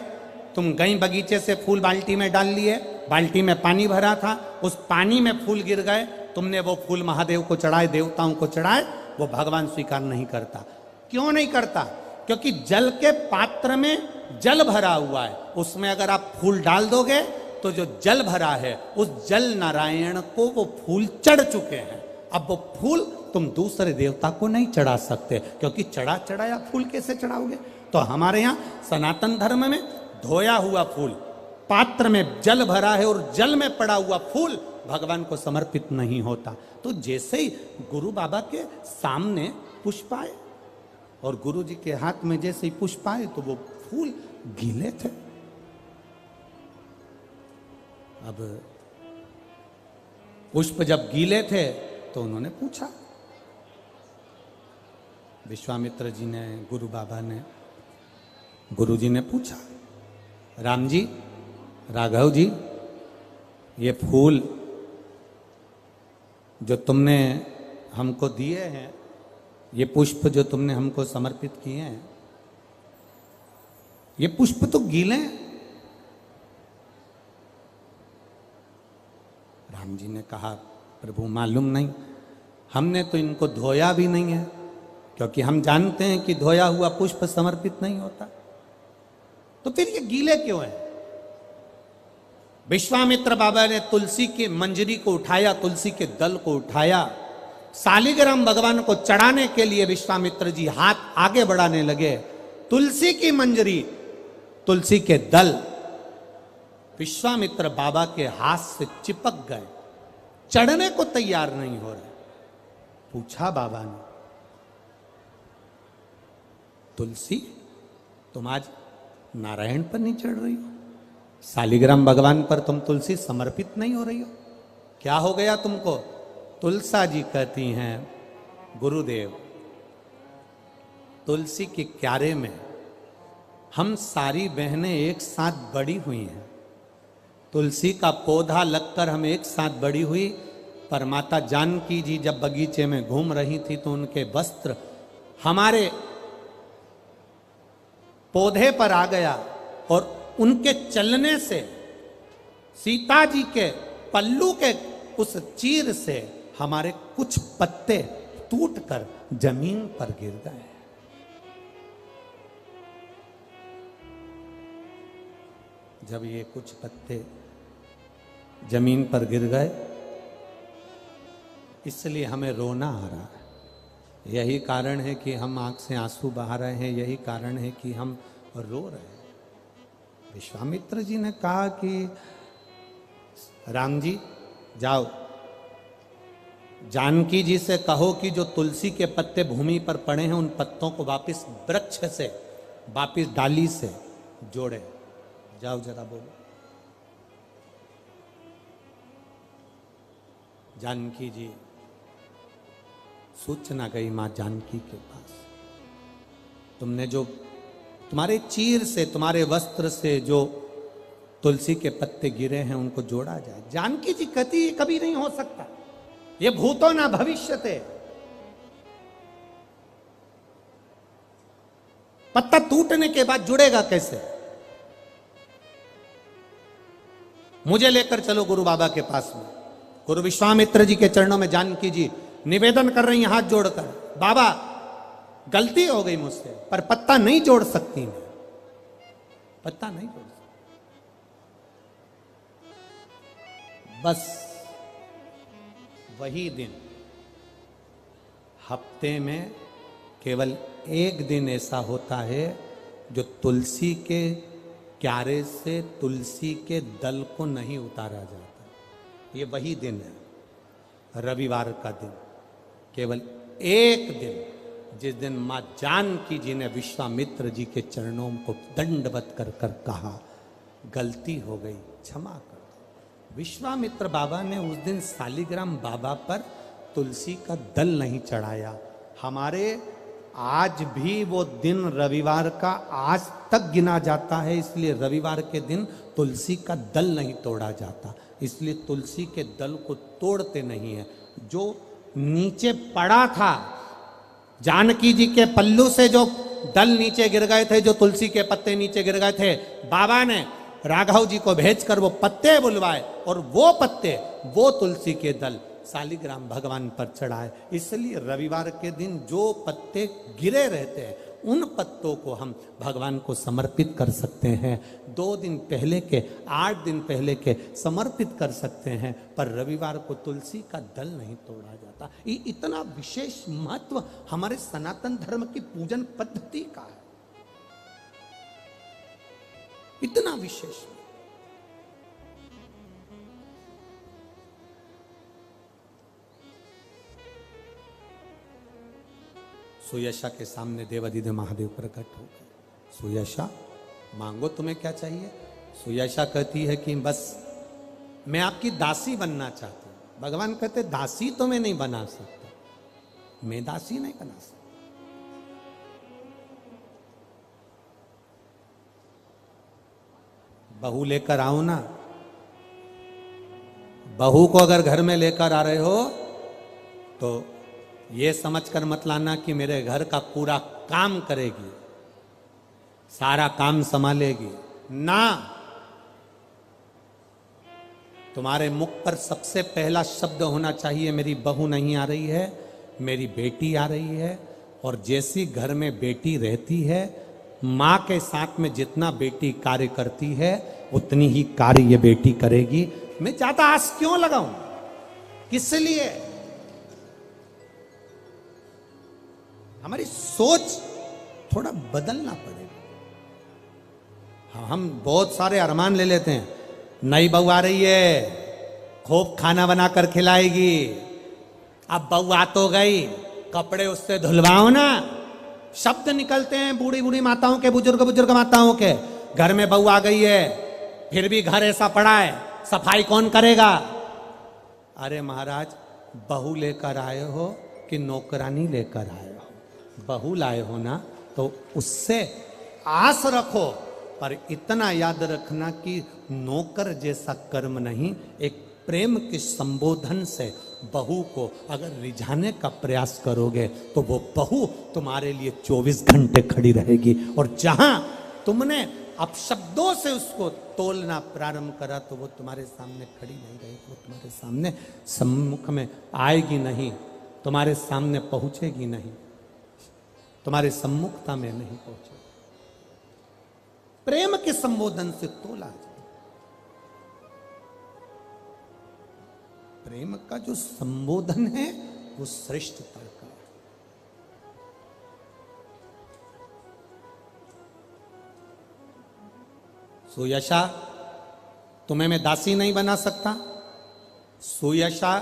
तुम गई बगीचे से फूल बाल्टी में डाल लिए, बाल्टी में पानी भरा था, उस पानी में फूल गिर गए, तुमने वो फूल महादेव को चढ़ाए, देवताओं को चढ़ाए, वो भगवान स्वीकार नहीं करता। क्यों नहीं करता? क्योंकि जल के पात्र में जल भरा हुआ है, उसमें अगर आप फूल डाल दोगे तो जो जल भरा है उस जल नारायण को वो फूल चढ़ चुके हैं। अब वो फूल तुम दूसरे देवता को नहीं चढ़ा सकते, क्योंकि चढ़ाया फूल कैसे चढ़ाओगे? तो हमारे यहाँ सनातन धर्म में धोया हुआ फूल, पात्र में जल भरा है और जल में पड़ा हुआ फूल भगवान को समर्पित नहीं होता। तो जैसे ही गुरु बाबा के सामने पुष्प आए और गुरु जी के हाथ में जैसे ही पुष्प आए तो वो फूल गीले थे। अब पुष्प जब गीले थे तो उन्होंने पूछा, विश्वामित्र जी ने, गुरु बाबा ने, गुरु जी ने पूछा, राम जी, राघव जी, ये फूल जो तुमने हमको दिए हैं, ये पुष्प जो तुमने हमको समर्पित किए हैं, ये पुष्प तो गीले हैं। राम जी ने कहा, प्रभु मालूम नहीं, हमने तो इनको धोया भी नहीं है, क्योंकि हम जानते हैं कि धोया हुआ पुष्प समर्पित नहीं होता, तो फिर ये गीले क्यों है? विश्वामित्र बाबा ने तुलसी की मंजरी को उठाया, तुलसी के दल को उठाया, सालिग्राम भगवान को चढ़ाने के लिए विश्वामित्र जी हाथ आगे बढ़ाने लगे। तुलसी की मंजरी, तुलसी के दल विश्वामित्र बाबा के हाथ से चिपक गए, चढ़ने को तैयार नहीं हो रहे। पूछा बाबा ने, तुलसी तुम आज नारायण पर नहीं चढ़ रही हो, सालिग्राम भगवान पर तुम तुलसी समर्पित नहीं हो रही हो, क्या हो गया तुमको? तुलसा जी कहती हैं, गुरुदेव, तुलसी के क्यारे में हम सारी बहनें एक साथ बड़ी हुई हैं, तुलसी का पौधा लगकर हम एक साथ बड़ी हुई, पर माता जानकी जी जब बगीचे में घूम रही थी तो उनके वस्त्र हमारे पौधे पर आ गया और उनके चलने से, सीता जी के पल्लू के उस चीर से हमारे कुछ पत्ते टूटकर जमीन पर गिर गए। जब ये कुछ पत्ते जमीन पर गिर गए, इसलिए हमें रोना आ रहा है। यही कारण है कि हम आंख से आंसू बहा रहे हैं, यही कारण है कि हम रो रहे हैं। विश्वामित्र जी ने कहा कि राम जी जाओ, जानकी जी से कहो कि जो तुलसी के पत्ते भूमि पर पड़े हैं उन पत्तों को वापस वृक्ष से, वापस डाली से जोड़े। जाओ जरा बोलो। जानकी जी सूचना गई मां जानकी के पास, तुमने जो, तुम्हारे चीर से, तुम्हारे वस्त्र से जो तुलसी के पत्ते गिरे हैं उनको जोड़ा जाए। जानकी जी कहती, ये कभी नहीं हो सकता, ये भूतो ना भविष्यते, पत्ता टूटने के बाद जुड़ेगा कैसे? मुझे लेकर चलो गुरु बाबा के पास में। गुरु विश्वामित्र जी के चरणों में जानकी जी निवेदन कर रही हैं हाथ जोड़कर, बाबा गलती हो गई मुझसे, पर पत्ता नहीं जोड़ सकती मैं, पत्ता नहीं जोड़ सकती। बस वही दिन, हफ्ते में केवल एक दिन ऐसा होता है जो तुलसी के क्यारे से तुलसी के दल को नहीं उतारा जाता। ये वही दिन है, रविवार का दिन, केवल एक दिन, जिस दिन मां जानकी जी ने विश्वामित्र जी के चरणों को दंडवत कर कर कहा, गलती हो गई, क्षमा कर दो। विश्वामित्र बाबा ने उस दिन सालिग्राम बाबा पर तुलसी का दल नहीं चढ़ाया, हमारे आज भी वो दिन रविवार का आज तक गिना जाता है, इसलिए रविवार के दिन तुलसी का दल नहीं तोड़ा जाता, इसलिए तुलसी के दल को तोड़ते नहीं है। जो नीचे पड़ा था, जानकी जी के पल्लू से जो दल नीचे गिर गए थे, जो तुलसी के पत्ते नीचे गिर गए थे, बाबा ने राघव जी को भेजकर वो पत्ते बुलवाए और वो पत्ते, वो तुलसी के दल शालिग्राम भगवान पर चढ़ाए। इसलिए रविवार के दिन जो पत्ते गिरे रहते हैं, उन पत्तों को हम भगवान को समर्पित कर सकते हैं। 2 दिन पहले के, 8 दिन पहले के समर्पित कर सकते हैं, पर रविवार को तुलसी का दल नहीं तोड़ा जाता। ये इतना विशेष महत्व हमारे सनातन धर्म की पूजन पद्धति का है, इतना विशेष। सुयशा के सामने देवाधिदेव महादेव प्रकट हो गए। सुयशा, मांगो तुम्हें क्या चाहिए। सुयशा कहती है कि बस मैं आपकी दासी बनना चाहती हूं। भगवान कहते दासी तो मैं नहीं बना सकता, मैं दासी नहीं बना सकता। बहू लेकर आओ ना। बहू को अगर घर में लेकर आ रहे हो तो ये समझकर मत लाना कि मेरे घर का पूरा काम करेगी, सारा काम संभालेगी ना। तुम्हारे मुख पर सबसे पहला शब्द होना चाहिए, मेरी बहू नहीं आ रही है, मेरी बेटी आ रही है। और जैसी घर में बेटी रहती है, मां के साथ में जितना बेटी कार्य करती है, उतनी ही कार्य ये बेटी करेगी। मैं ज्यादा आस क्यों लगाऊं, किस लिए? हमारी सोच थोड़ा बदलना पड़ेगा। हम बहुत सारे अरमान ले लेते हैं, नई बहू आ रही है, खूब खाना बनाकर खिलाएगी। अब बहू आ तो गई, कपड़े उससे धुलवाओ ना। शब्द निकलते हैं बूढ़ी बूढ़ी माताओं के, बुजुर्ग माताओं के। घर में बहू आ गई है, फिर भी घर ऐसा पड़ा है, सफाई कौन करेगा? अरे महाराज, बहू लेकर आए हो कि नौकरानी लेकर आए हो? बहू लाए हो ना, तो उससे आस रखो, पर इतना याद रखना कि नौकर जैसा कर्म नहीं। एक प्रेम के संबोधन से बहू को अगर रिझाने का प्रयास करोगे तो वो बहू तुम्हारे लिए 24 घंटे खड़ी रहेगी। और जहां तुमने अपशब्दों से उसको तोलना प्रारंभ करा तो वो तुम्हारे सामने खड़ी नहीं रहेगी, वो तुम्हारे सामने सम्मुख में आएगी नहीं, तुम्हारे सामने पहुंचेगी नहीं, तुम्हारे सम्मुखता में नहीं पहुंचे। प्रेम के संबोधन से तोला जाए। प्रेम का जो संबोधन है वो श्रेष्ठता का है। सुयशा, तुम्हें मैं दासी नहीं बना सकता। सुयशा,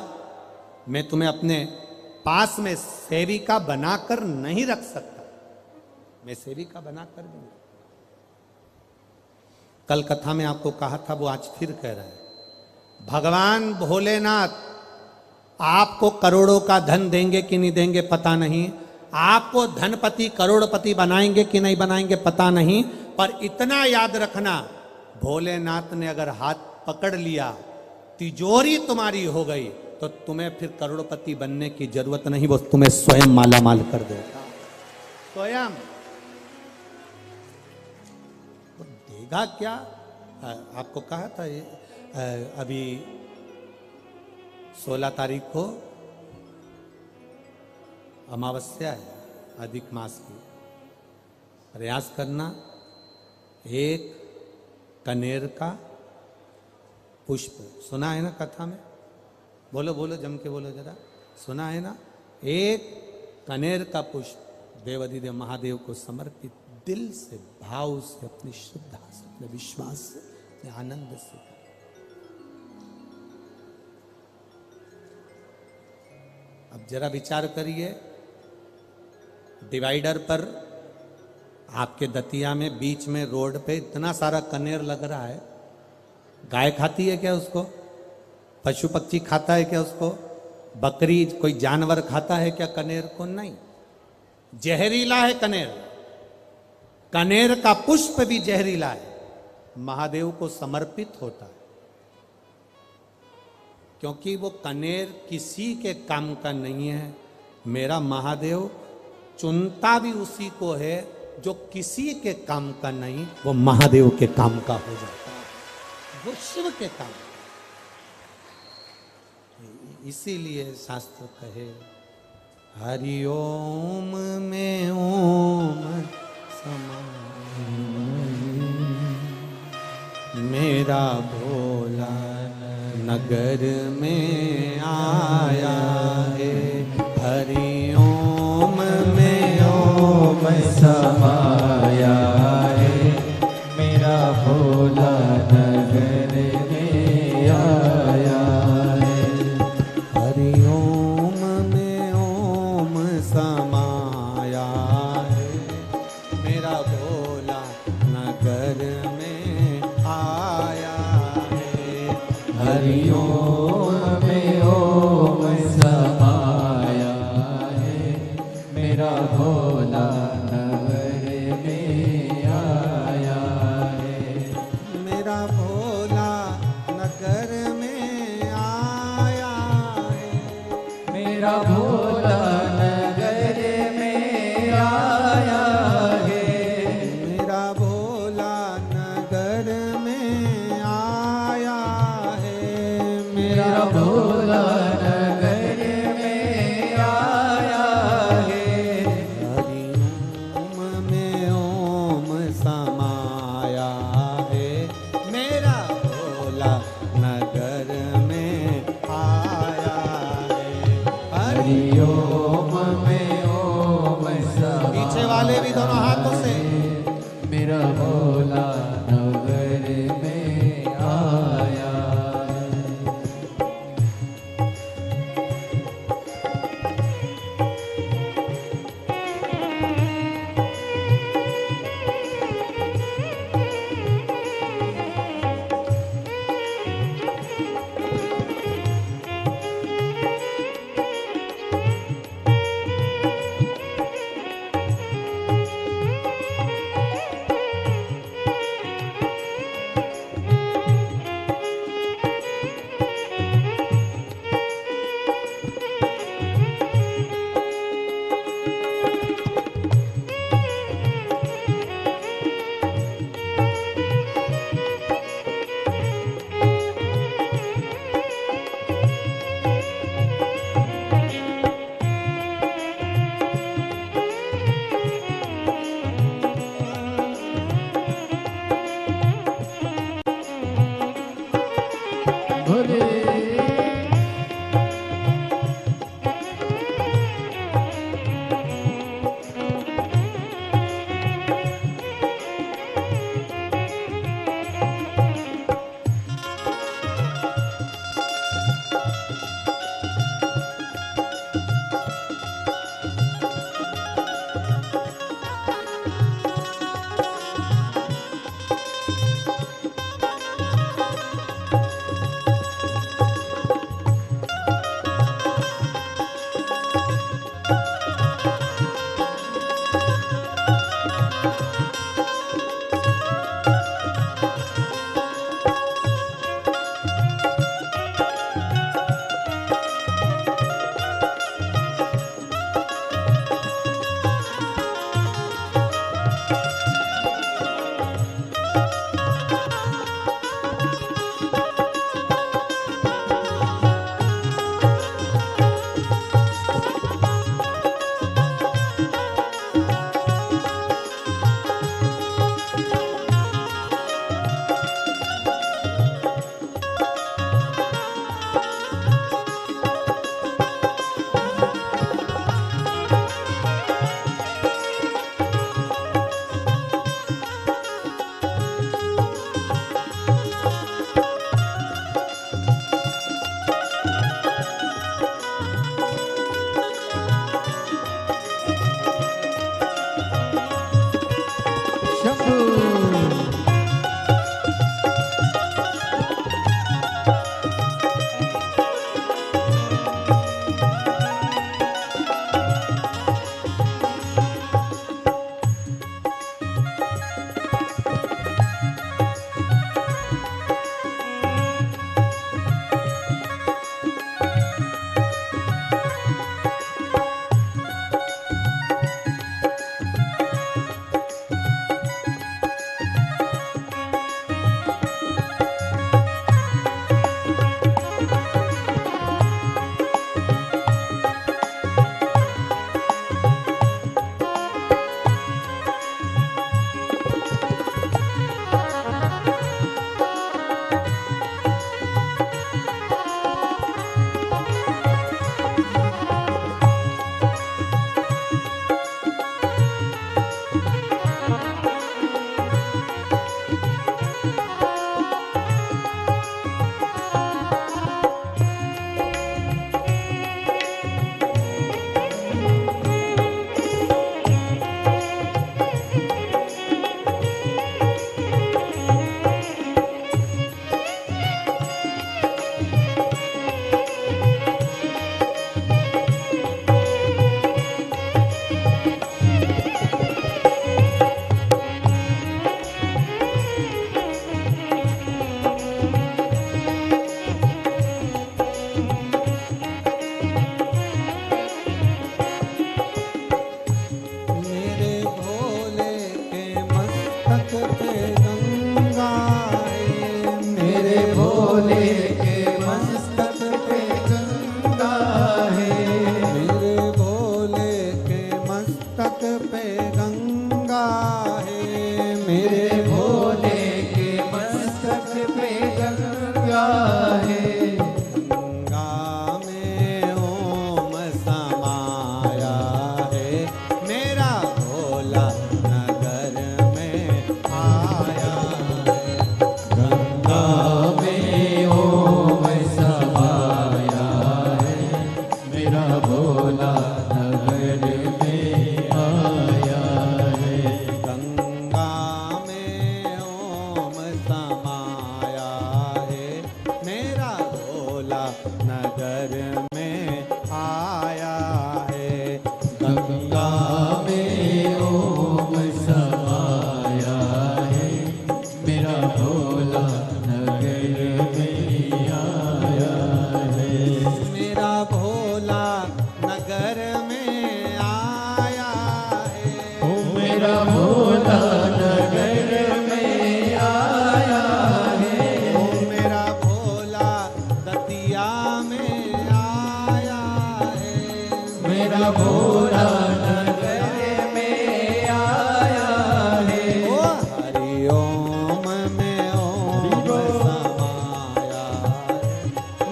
मैं तुम्हें अपने पास में सेविका बनाकर नहीं रख सकता। मैं सेविका बनाकर भी नहीं। कल कथा में आपको कहा था, वो आज फिर कह रहा है। भगवान भोलेनाथ आपको करोड़ों का धन देंगे कि नहीं देंगे पता नहीं, आपको धनपति करोड़पति बनाएंगे कि नहीं बनाएंगे पता नहीं, पर इतना याद रखना, भोलेनाथ ने अगर हाथ पकड़ लिया, तिजोरी तुम्हारी हो गई, तो तुम्हें फिर करोड़पति बनने की जरूरत नहीं, वो तुम्हें स्वयं माला माल कर देगा। स्वयं वो देगा क्या? आपको कहा था ये अभी 16 तारीख को अमावस्या है अधिक मास की। प्रयास करना, एक कनेर का पुष्प, सुना है ना कथा में? बोलो बोलो, जम के बोलो जरा, सुना है ना? एक कनेर का पुष्प देवाधिदेव महादेव को समर्पित, दिल से, भाव से, अपनी श्रद्धा से, अपने विश्वास से, अपने आनंद से। अब जरा विचार करिए, डिवाइडर पर आपके दतिया में बीच में रोड पे इतना सारा कनेर लग रहा है, गाय खाती है क्या उसको? पशु पक्षी खाता है क्या उसको? बकरी कोई जानवर खाता है क्या कनेर को? नहीं। जहरीला है कनेर, कनेर का पुष्प भी जहरीला है, महादेव को समर्पित होता है, क्योंकि वो कनेर किसी के काम का नहीं है। मेरा महादेव चुनता भी उसी को है जो किसी के काम का नहीं, वो महादेव के काम का हो जाता है, वो शिव के काम। इसीलिए शास्त्र कहे हरि ओम में ओम समाए, मेरा भोला नगर में आया है। हरि ओम में ओम समाया है, मेरा भोला नगर में आया है। हरि ओम में ओम समाया है, मेरा भोला नगर में आया है। हरि ओम में ओम समाया है, मेरा भोला नगर में आया है। मेरा भोला नगर में आया है, मेरा भोला नगर में आया है। मेरा भोला नगर में आया है। मेरा भोला नगर में आया है। हरि ओम में ओम समाया है, मेरा भोला नगर में आया है। हरि ओम में ओम समाया। पीछे वाले भी दोनों हाथों से। मेरा भोला नगर में आया है। भोले भोले के मस्तक पे गंगा है। मेरे भोले के मस्तक पे गंगा है। मेरे भोले के मस्तक पे गंगा है। गंगा में ओम समाया है। मेरा भोला नगर में आया है। गंगा में ओम समाया है। मेरा भोला नगर में आया है। गंगा में ओम समाया है। मेरा भोला नगर में आया है। गंगा में ओम समाया है। मेरा भोला नगर में आया है। मेरा भोला नगर में आया है। ओ मेरा भोला नगर में आया है। ओ मेरा भोला दतिया में आया है। मेरा भोला नगर में आया है। ओ हरि ओम में ओम समाया है।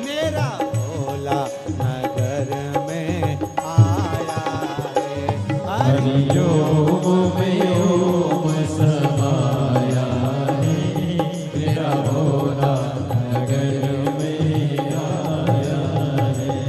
मेरा भोला नगर में आया है। हरि ओम में ओम समाया है। मेरा भोला नगर में आया है।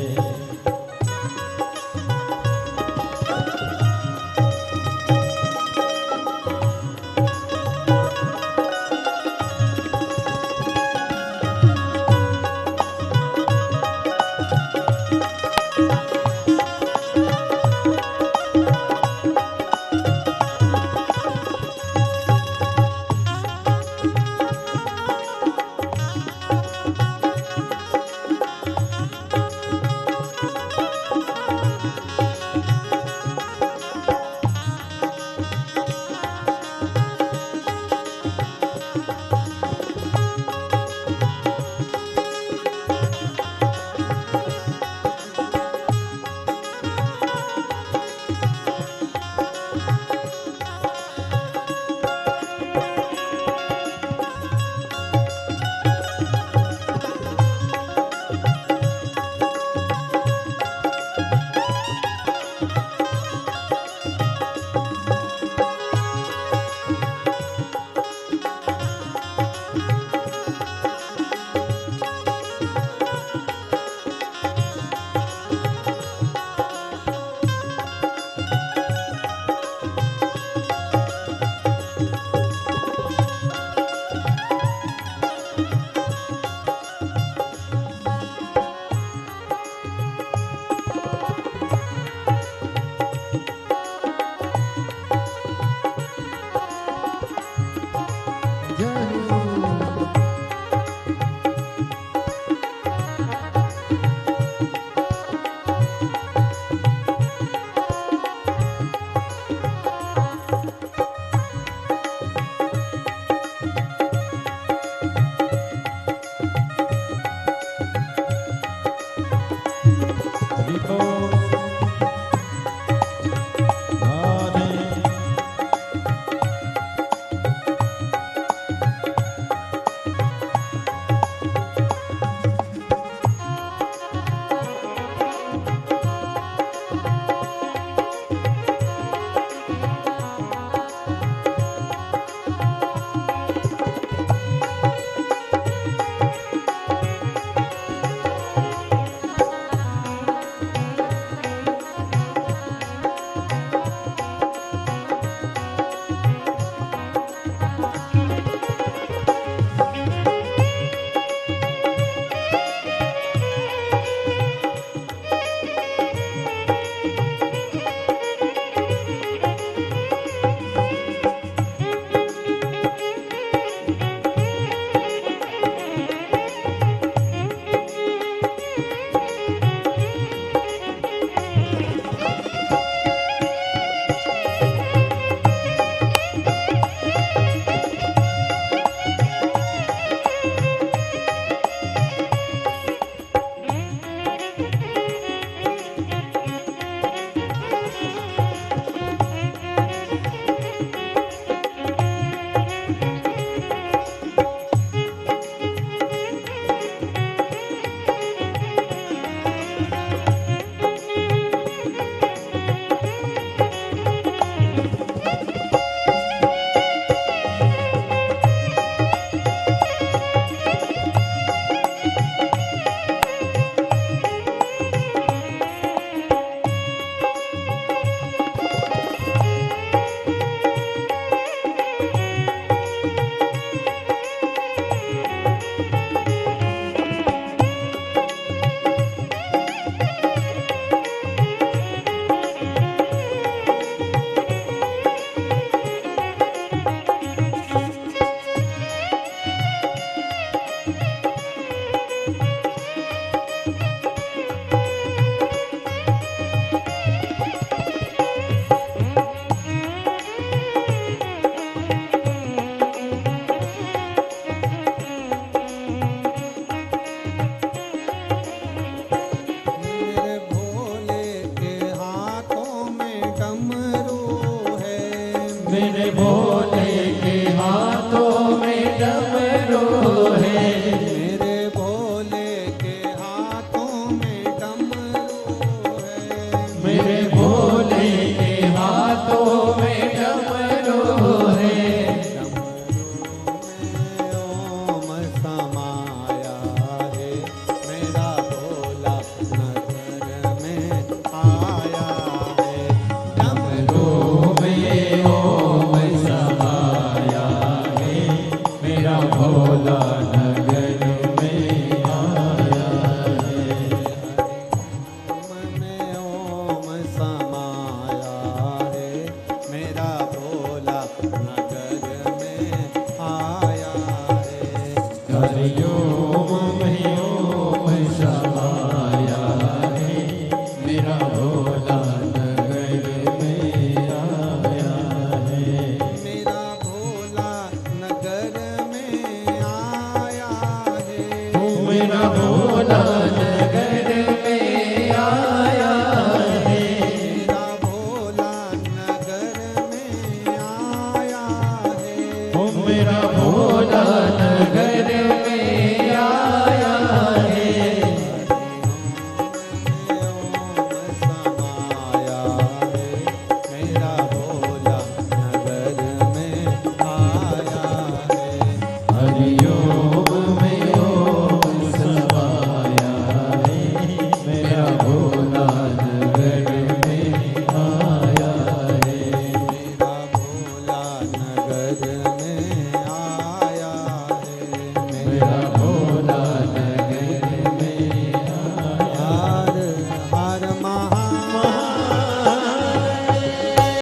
मेरा भोला